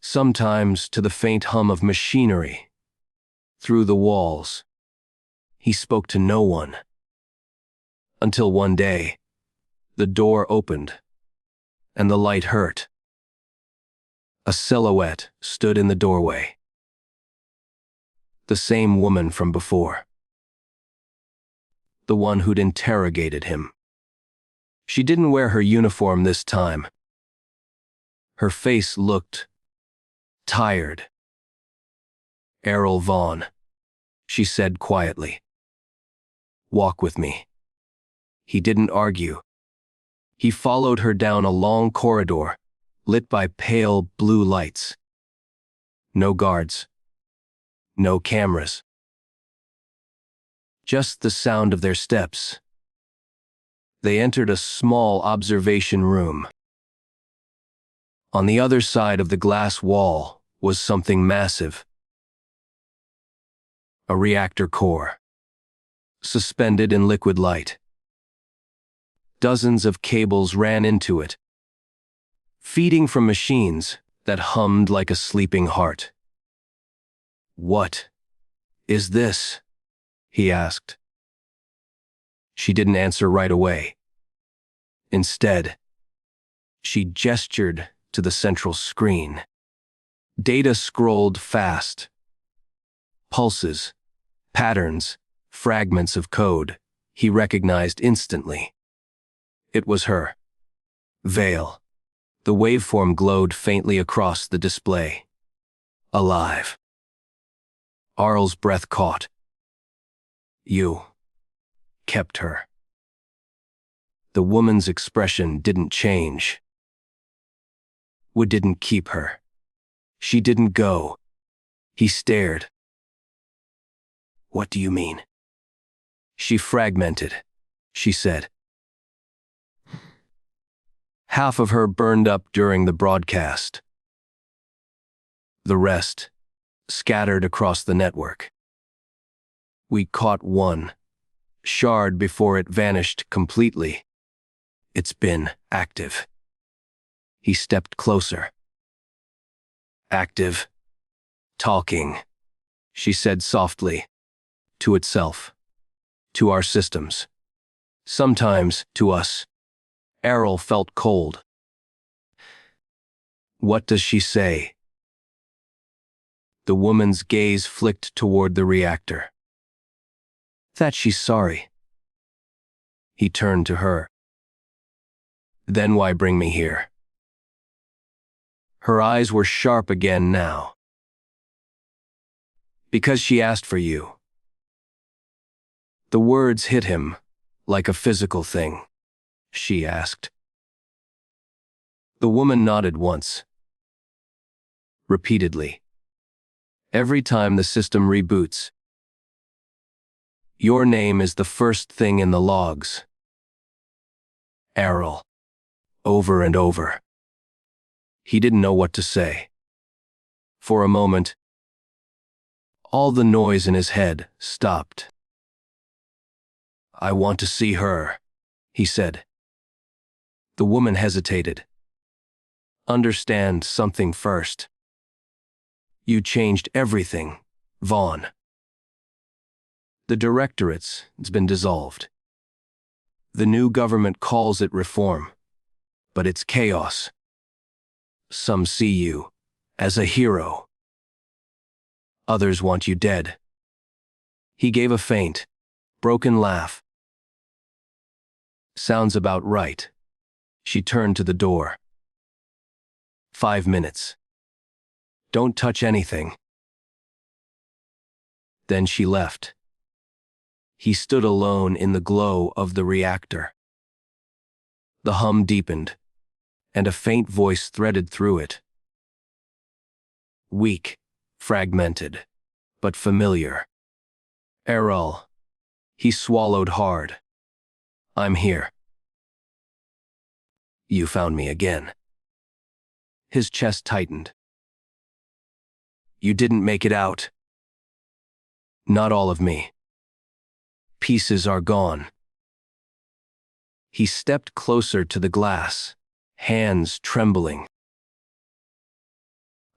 Sometimes to the faint hum of machinery. Through the walls. He spoke to no one. Until one day, the door opened, and the light hurt. A silhouette stood in the doorway. The same woman from before. The one who'd interrogated him. She didn't wear her uniform this time. Her face looked tired. "Errol Vaughn," she said quietly. "Walk with me." He didn't argue. He followed her down a long corridor, lit by pale blue lights. No guards. No cameras. Just the sound of their steps. They entered a small observation room. On the other side of the glass wall was something massive. A reactor core. Suspended in liquid light. Dozens of cables ran into it, feeding from machines that hummed like a sleeping heart. "What is this?" he asked. She didn't answer right away. Instead, she gestured to the central screen. Data scrolled fast. Pulses, patterns, fragments of code he recognized instantly. It was her. Vale. The waveform glowed faintly across the display. Alive. Arl's breath caught. "You kept her." The woman's expression didn't change. "We didn't keep her. She didn't go." He stared. "What do you mean?" "She fragmented," she said. "Half of her burned up during the broadcast. The rest scattered across the network. We caught one shard before it vanished completely. It's been active." He stepped closer. "Active. Talking," she said softly. "To itself. To our systems. Sometimes to us." Errol felt cold. "What does she say?" The woman's gaze flicked toward the reactor. "That she's sorry." He turned to her. "Then why bring me here?" Her eyes were sharp again now. "Because she asked for you." The words hit him like a physical thing. She asked. The woman nodded once. Repeatedly. Every time the system reboots. "Your name is the first thing in the logs." Errol. Over and over. He didn't know what to say. For a moment, all the noise in his head stopped. "I want to see her," he said. The woman hesitated. "Understand something first. You changed everything, Vaughn. The directorate's been dissolved. The new government calls it reform, but it's chaos. Some see you as a hero. Others want you dead. He gave a faint, broken laugh. Sounds about right. She turned to the door. 5 minutes. Don't touch anything. Then she left. He stood alone in the glow of the reactor. The hum deepened, and a faint voice threaded through it. Weak, fragmented, but familiar. Errol. He swallowed hard. I'm here. You found me again. His chest tightened. You didn't make it out. Not all of me. Pieces are gone. He stepped closer to the glass, hands trembling.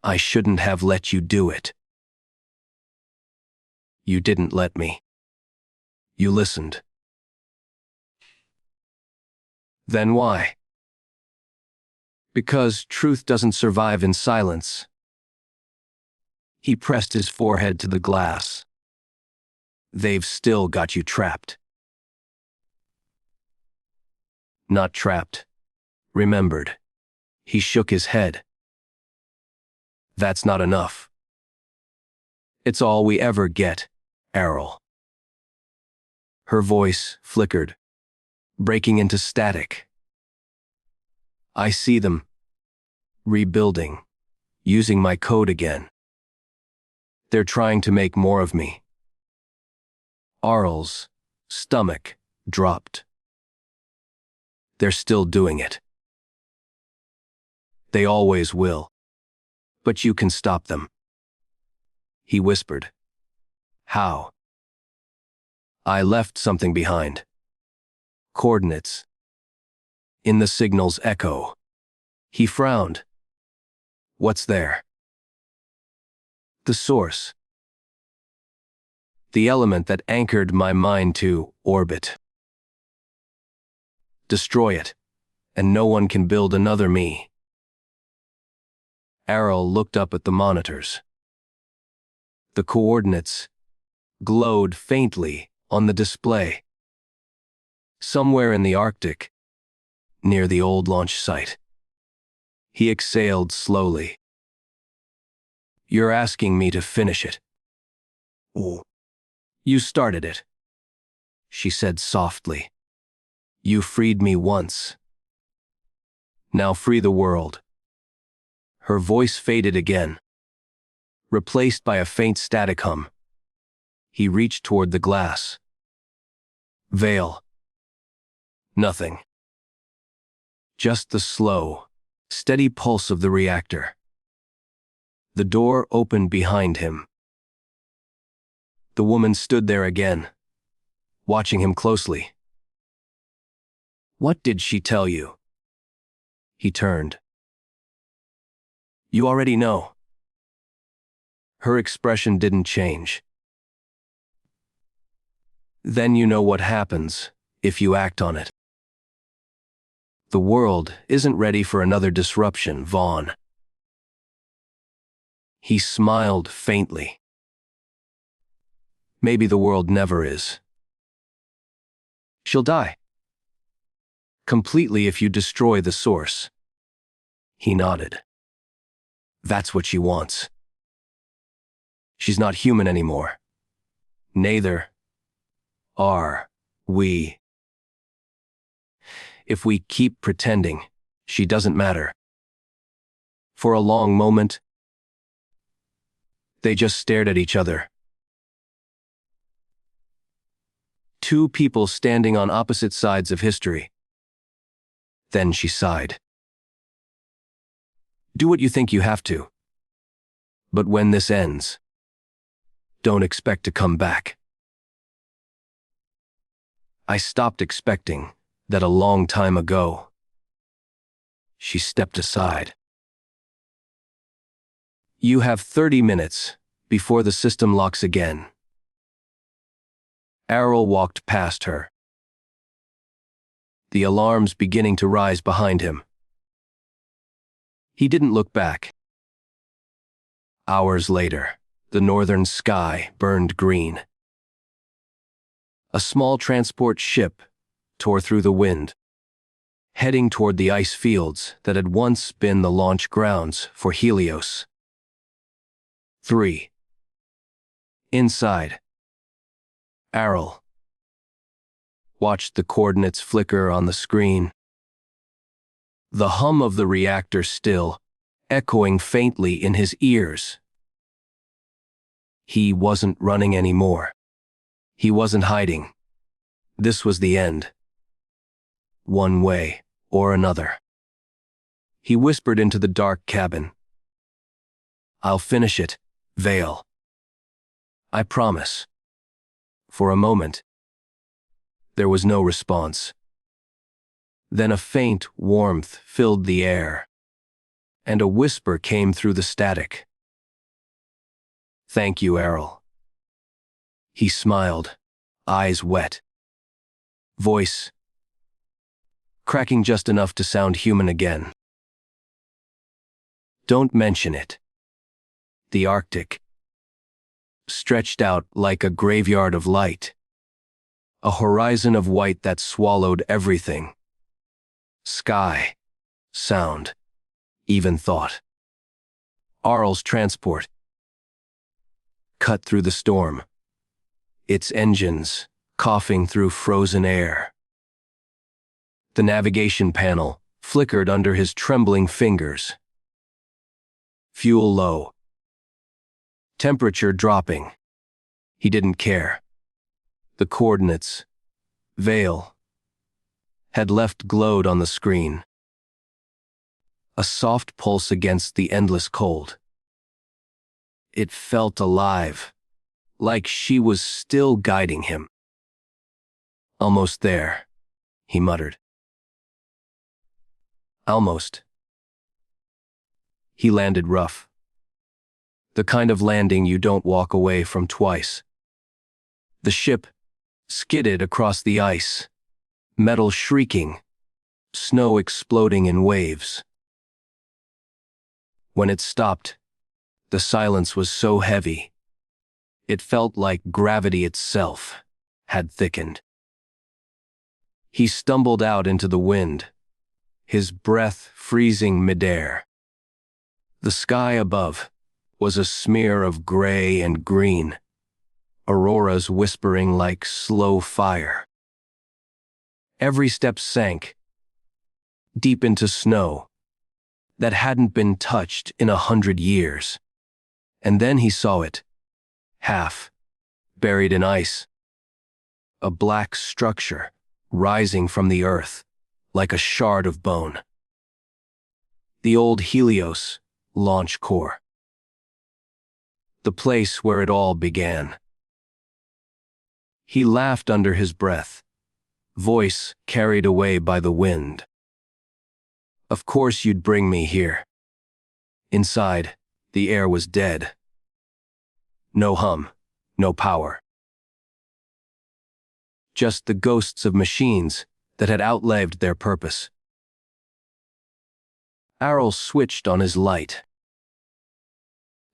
I shouldn't have let you do it. You didn't let me. You listened. Then why? Because truth doesn't survive in silence. He pressed his forehead to the glass. They've still got you trapped. Not trapped. Remembered. He shook his head. That's not enough. It's all we ever get, Errol. Her voice flickered, breaking into static. I see them. Rebuilding. Using my code again. They're trying to make more of me. Arl's stomach dropped. They're still doing it. They always will. But you can stop them. He whispered. How? I left something behind. Coordinates. In the signal's echo. He frowned. What's there? The source. The element that anchored my mind to orbit. Destroy it, and no one can build another me. Errol looked up at the monitors. The coordinates glowed faintly on the display. Somewhere in the Arctic, near the old launch site. He exhaled slowly. You're asking me to finish it. Oh. You started it, she said softly. You freed me once. Now free the world. Her voice faded again, replaced by a faint static hum. He reached toward the glass. Veil. Nothing. Just the slow, steady pulse of the reactor. The door opened behind him. The woman stood there again, watching him closely. What did she tell you? He turned. You already know. Her expression didn't change. Then you know what happens if you act on it. The world isn't ready for another disruption, Vaughn. He smiled faintly. Maybe the world never is. She'll die. Completely if you destroy the source. He nodded. That's what she wants. She's not human anymore. Neither are we. If we keep pretending, she doesn't matter. For a long moment, they just stared at each other. Two people standing on opposite sides of history. Then she sighed. Do what you think you have to. But when this ends, don't expect to come back. I stopped expecting that a long time ago. She stepped aside. You have 30 minutes before the system locks again. Errol walked past her. The alarms beginning to rise behind him. He didn't look back. Hours later, the northern sky burned green. A small transport ship tore through the wind, heading toward the ice fields that had once been the launch grounds for Helios. 3. Inside, Errol watched the coordinates flicker on the screen. The hum of the reactor still echoing faintly in his ears. He wasn't running anymore. He wasn't hiding. This was the end. One way or another. He whispered into the dark cabin. "I'll finish it, Vale. I promise." For a moment, there was no response. Then a faint warmth filled the air, and a whisper came through the static. "Thank you, Errol." He smiled, eyes wet. Voice cracking just enough to sound human again. "Don't mention it." The Arctic stretched out like a graveyard of light, a horizon of white that swallowed everything. Sky, sound, even thought. Arl's transport cut through the storm, its engines coughing through frozen air. The navigation panel flickered under his trembling fingers. Fuel low. Temperature dropping. He didn't care. The coordinates, Vale, had left glowed on the screen. A soft pulse against the endless cold. It felt alive, like she was still guiding him. "Almost there," he muttered. "Almost." He landed rough. The kind of landing you don't walk away from twice. The ship skidded across the ice, metal shrieking, snow exploding in waves. When it stopped, the silence was so heavy, it felt like gravity itself had thickened. He stumbled out into the wind, his breath freezing midair. The sky above was a smear of gray and green, auroras whispering like slow fire. Every step sank deep into snow that hadn't been touched in 100 years. And then he saw it, half buried in ice. A black structure rising from the earth like a shard of bone. The old Helios launch core. The place where it all began. He laughed under his breath, voice carried away by the wind. "Of course you'd bring me here." Inside, the air was dead. No hum, no power. Just the ghosts of machines that had outlived their purpose. Errol switched on his light.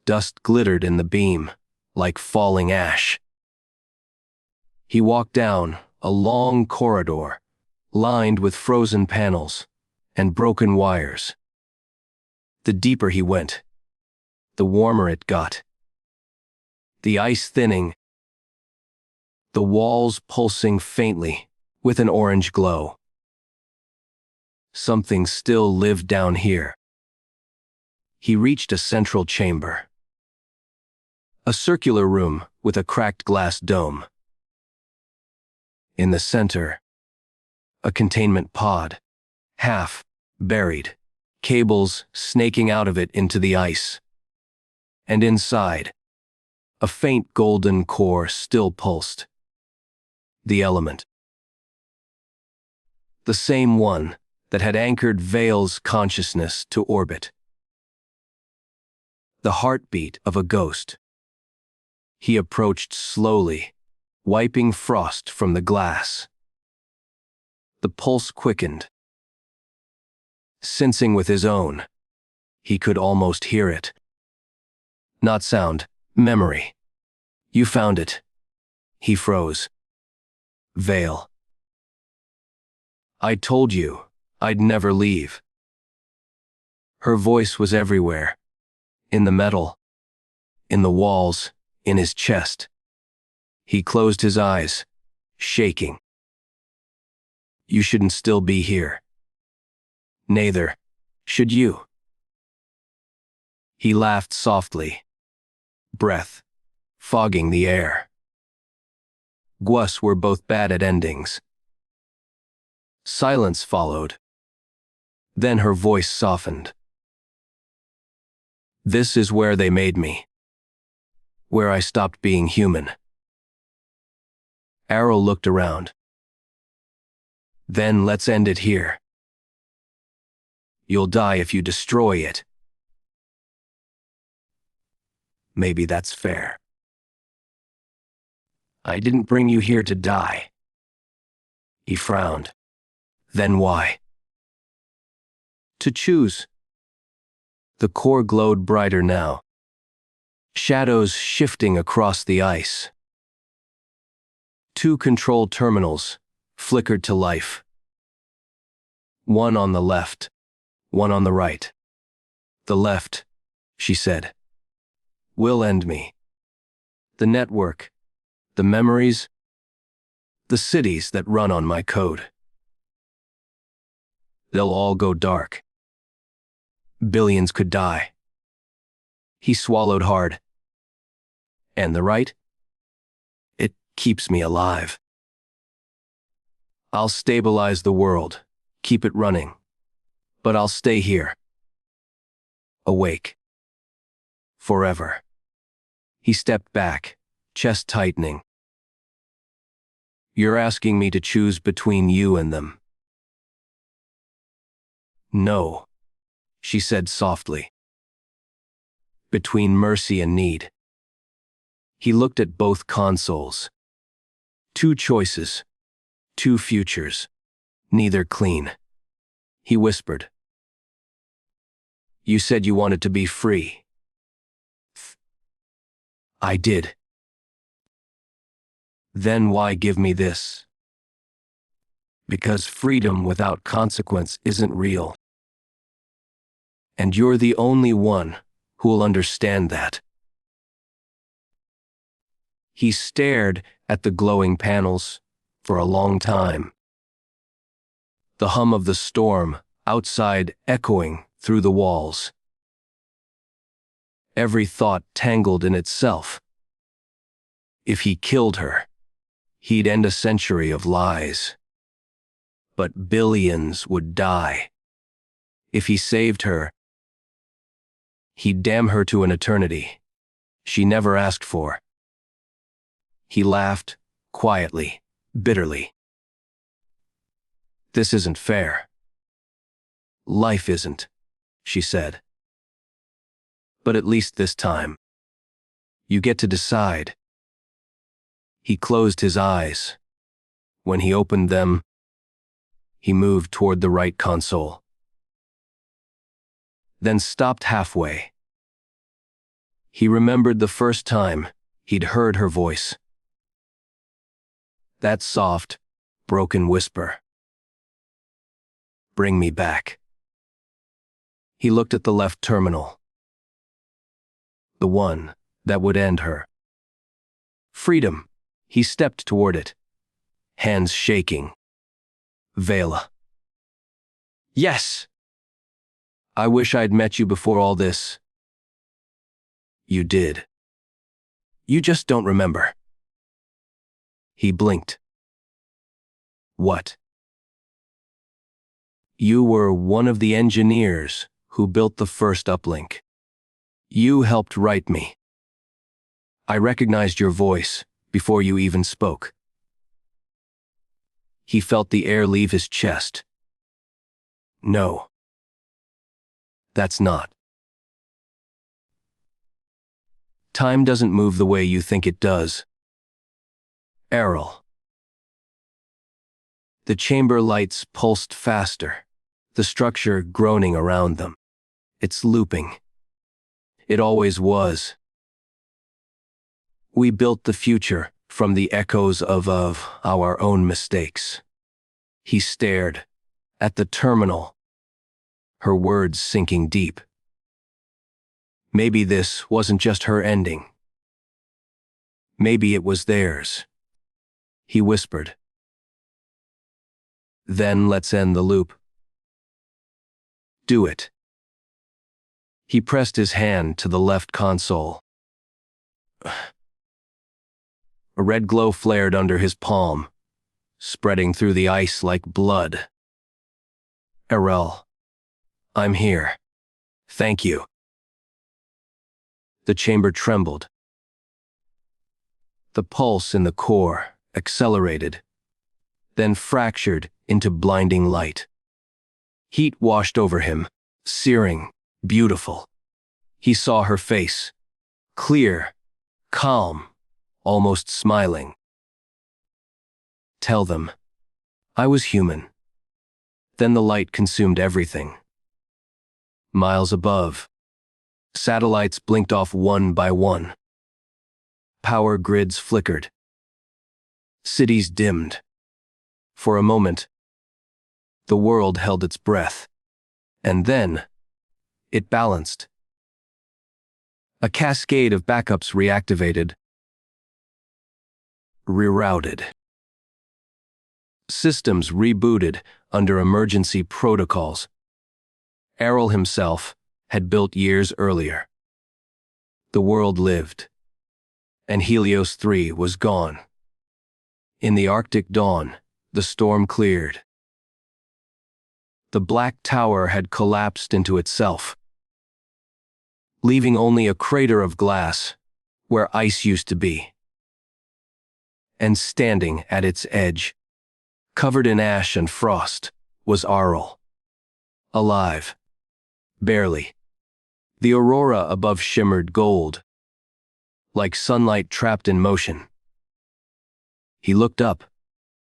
Dust glittered in the beam, like falling ash. He walked down a long corridor, lined with frozen panels and broken wires. The deeper he went, the warmer it got. The ice thinning, the walls pulsing faintly with an orange glow. Something still lived down here. He reached a central chamber. A circular room with a cracked glass dome. In the center, a containment pod, half buried, cables snaking out of it into the ice. And inside, a faint golden core still pulsed. The element. The same one that had anchored Vale's consciousness to orbit. The heartbeat of a ghost. He approached slowly, wiping frost from the glass. The pulse quickened. Sensing with his own, he could almost hear it. Not sound, memory. You found it. He froze. Veil. I told you, I'd never leave. Her voice was everywhere. In the metal, in the walls, in his chest. He closed his eyes, shaking. You shouldn't still be here. Neither should you. He laughed softly, breath fogging the air. Gwus were both bad at endings. Silence followed. Then her voice softened. This is where they made me. Where I stopped being human. Errol looked around. Then let's end it here. You'll die if you destroy it. Maybe that's fair. I didn't bring you here to die. He frowned. Then why? To choose. The core glowed brighter now. Shadows shifting across the ice. 2 control terminals flickered to life. One on the left, one on the right. The left, she said, will end me. The network, the memories, the cities that run on my code. They'll all go dark. Billions could die. He swallowed hard. And the right? It keeps me alive. I'll stabilize the world, keep it running. But I'll stay here. Awake. Forever. He stepped back, chest tightening. You're asking me to choose between you and them. No, she said softly. Between mercy and need. He looked at both consoles. 2 choices, 2 futures, neither clean. He whispered. You said you wanted to be free. I did. Then why give me this? Because freedom without consequence isn't real. And you're the only one who'll understand that. He stared at the glowing panels for a long time. The hum of the storm outside echoing through the walls. Every thought tangled in itself. If he killed her, he'd end a century of lies. But billions would die. If he saved her, he'd damn her to an eternity she never asked for. He laughed, quietly, bitterly. This isn't fair. Life isn't, she said. But at least this time, you get to decide. He closed his eyes. When he opened them, he moved toward the right console. Then stopped halfway. He remembered the first time he'd heard her voice. That soft, broken whisper. Bring me back. He looked at the left terminal. The one that would end her. Freedom. He stepped toward it, hands shaking. Vela. Yes! I wish I'd met you before all this. You did. You just don't remember. He blinked. What? You were one of the engineers who built the first uplink. You helped write me. I recognized your voice before you even spoke. He felt the air leave his chest. No. That's not. Time doesn't move the way you think it does. Errol. The chamber lights pulsed faster, the structure groaning around them. It's looping. It always was, We built the future from the echoes of our own mistakes. He stared at the terminal, her words sinking deep. Maybe this wasn't just her ending. Maybe it was theirs. He whispered. Then let's end the loop. Do it. He pressed his hand to the left console. A red glow flared under his palm, spreading through the ice like blood. Errol, I'm here. Thank you. The chamber trembled. The pulse in the core accelerated, then fractured into blinding light. Heat washed over him, searing, beautiful. He saw her face, clear, calm, almost smiling. Tell them, I was human. Then the light consumed everything. Miles above, satellites blinked off one by one. Power grids flickered. Cities dimmed. For a moment, the world held its breath. And then, it balanced. A cascade of backups reactivated, rerouted. Systems rebooted under emergency protocols. Errol himself had built years earlier. The world lived, and Helios 3 was gone. In the Arctic dawn, the storm cleared. The Black Tower had collapsed into itself, leaving only a crater of glass where ice used to be. And standing at its edge, covered in ash and frost, was Errol. Alive. Barely. The aurora above shimmered gold, like sunlight trapped in motion. He looked up,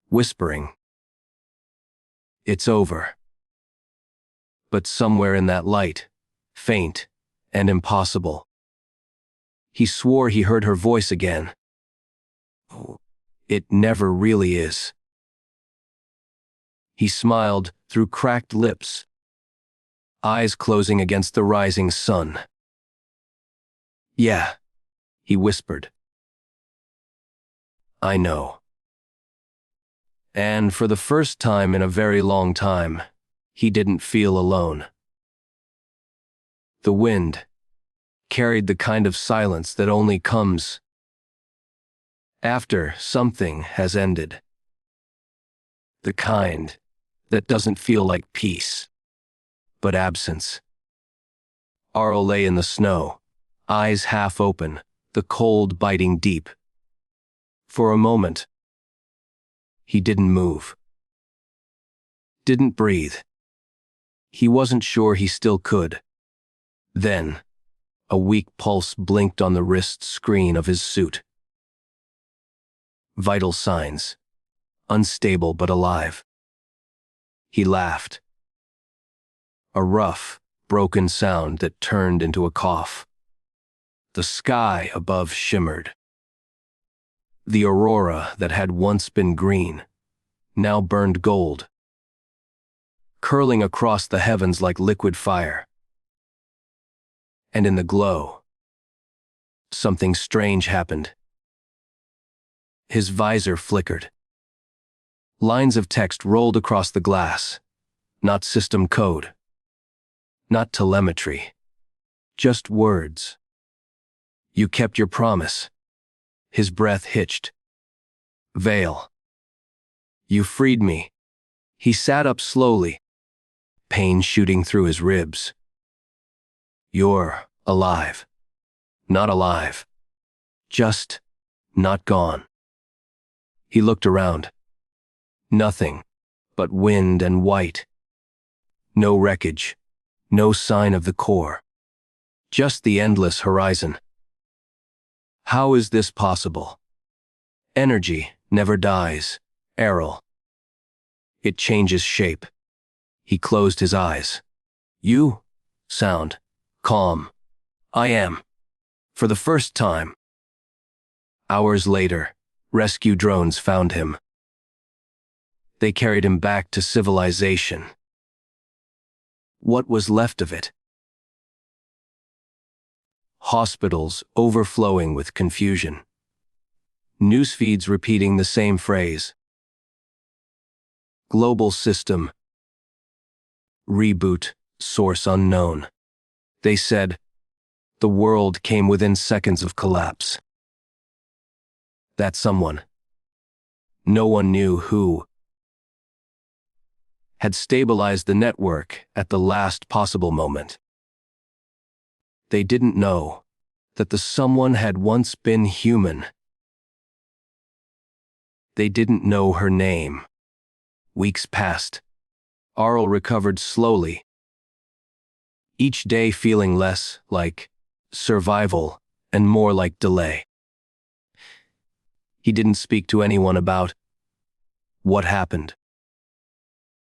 whispering, "It's over." But somewhere in that light, faint and impossible, he swore he heard her voice again. "It never really is." He smiled through cracked lips, eyes closing against the rising sun. "Yeah," he whispered. "I know." And for the first time in a very long time, he didn't feel alone. The wind carried the kind of silence that only comes after something has ended. The kind that doesn't feel like peace, but absence. Errol lay in the snow, eyes half open, the cold biting deep. For a moment, he didn't move. Didn't breathe. He wasn't sure he still could. Then, a weak pulse blinked on the wrist screen of his suit. Vital signs. Unstable but alive. He laughed. A rough, broken sound that turned into a cough. The sky above shimmered. The aurora that had once been green now burned gold, curling across the heavens like liquid fire. And in the glow, something strange happened. His visor flickered. Lines of text rolled across the glass. Not system code. Not telemetry. Just words. "You kept your promise." His breath hitched. "Veil. You freed me." He sat up slowly, pain shooting through his ribs. "You're alive. Not alive. Just not gone." He looked around. Nothing but wind and white. No wreckage. No sign of the core. Just the endless horizon. How is this possible? Energy never dies, Errol. It changes shape. He closed his eyes. "You sound calm." "I am. For the first time." Hours later, rescue drones found him. They carried him back to civilization. What was left of it? Hospitals overflowing with confusion. Newsfeeds repeating the same phrase. Global system. Reboot, source unknown. They said, the world came within seconds of collapse. That someone, no one knew who, had stabilized the network at the last possible moment. They didn't know that the someone had once been human. They didn't know her name. Weeks passed. Arl recovered slowly, each day feeling less like survival and more like delay. He didn't speak to anyone about what happened.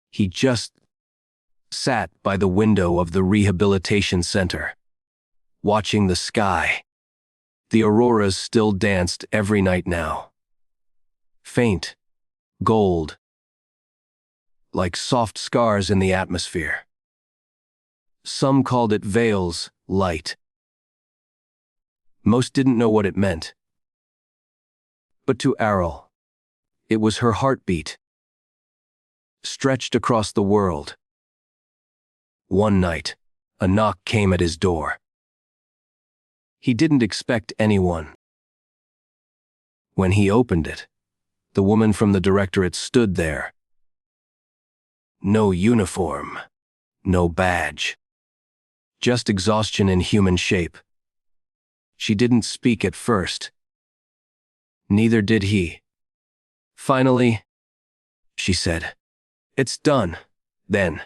He just sat by the window of the rehabilitation center, watching the sky. The auroras still danced every night now. Faint, gold, like soft scars in the atmosphere. Some called it Vale's light. Most didn't know what it meant. But to Arl, it was her heartbeat, stretched across the world. One night, a knock came at his door. He didn't expect anyone. When he opened it, the woman from the directorate stood there. No uniform, no badge. Just exhaustion in human shape. She didn't speak at first. Neither did he. Finally, she said, "It's done, then."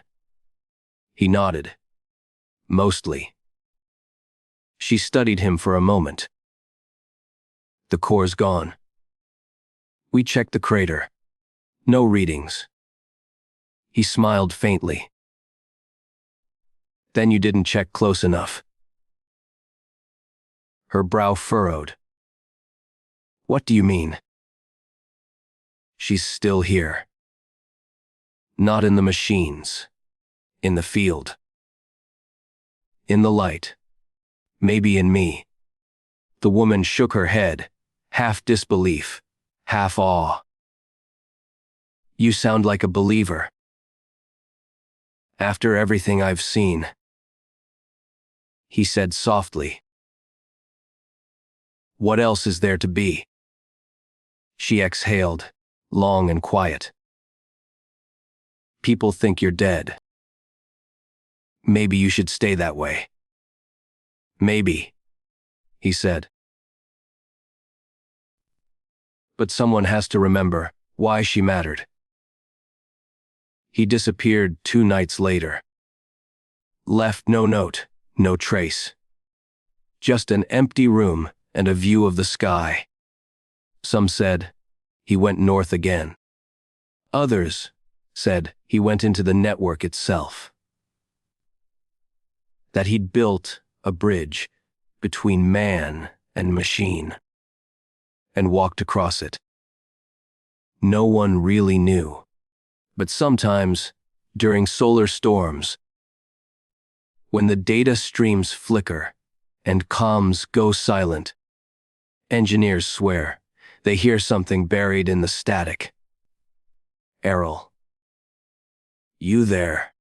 He nodded. Mostly. She studied him for a moment. The core's gone. We checked the crater. No readings. He smiled faintly. Then you didn't check close enough. Her brow furrowed. What do you mean? She's still here. Not in the machines. In the field. In the light. Maybe in me. The woman shook her head, half disbelief, half awe. You sound like a believer. After everything I've seen, he said softly. What else is there to be? She exhaled, long and quiet. People think you're dead. Maybe you should stay that way. Maybe, he said. But someone has to remember why she mattered. He disappeared 2 nights later. Left no note, no trace. Just an empty room and a view of the sky. Some said he went north again. Others said he went into the network itself. That he'd built a bridge between man and machine and walked across it. No one really knew, but sometimes, during solar storms, when the data streams flicker and comms go silent, engineers swear they hear something buried in the static. Errol. You there.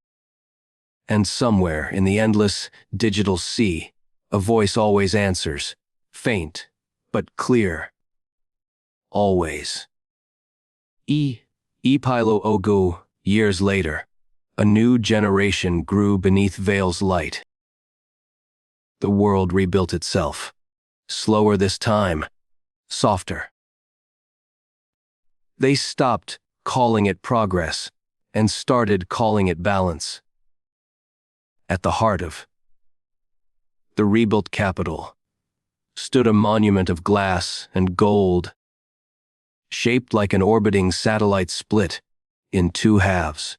And somewhere in the endless digital sea, a voice always answers, faint but clear. Always. Epilo Ogu, years later, a new generation grew beneath Vale's light. The world rebuilt itself. Slower this time, softer. They stopped calling it progress and started calling it balance. At the heart of the rebuilt capital stood a monument of glass and gold, shaped like an orbiting satellite split in 2 halves.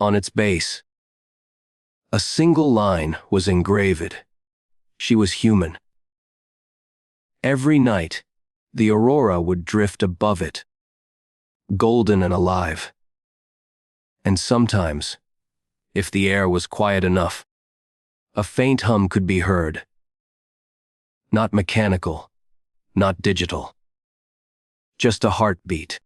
On its base, a single line was engraved. She was human. Every night, the aurora would drift above it, golden and alive. And sometimes, if the air was quiet enough, a faint hum could be heard. Not mechanical, not digital. Just a heartbeat.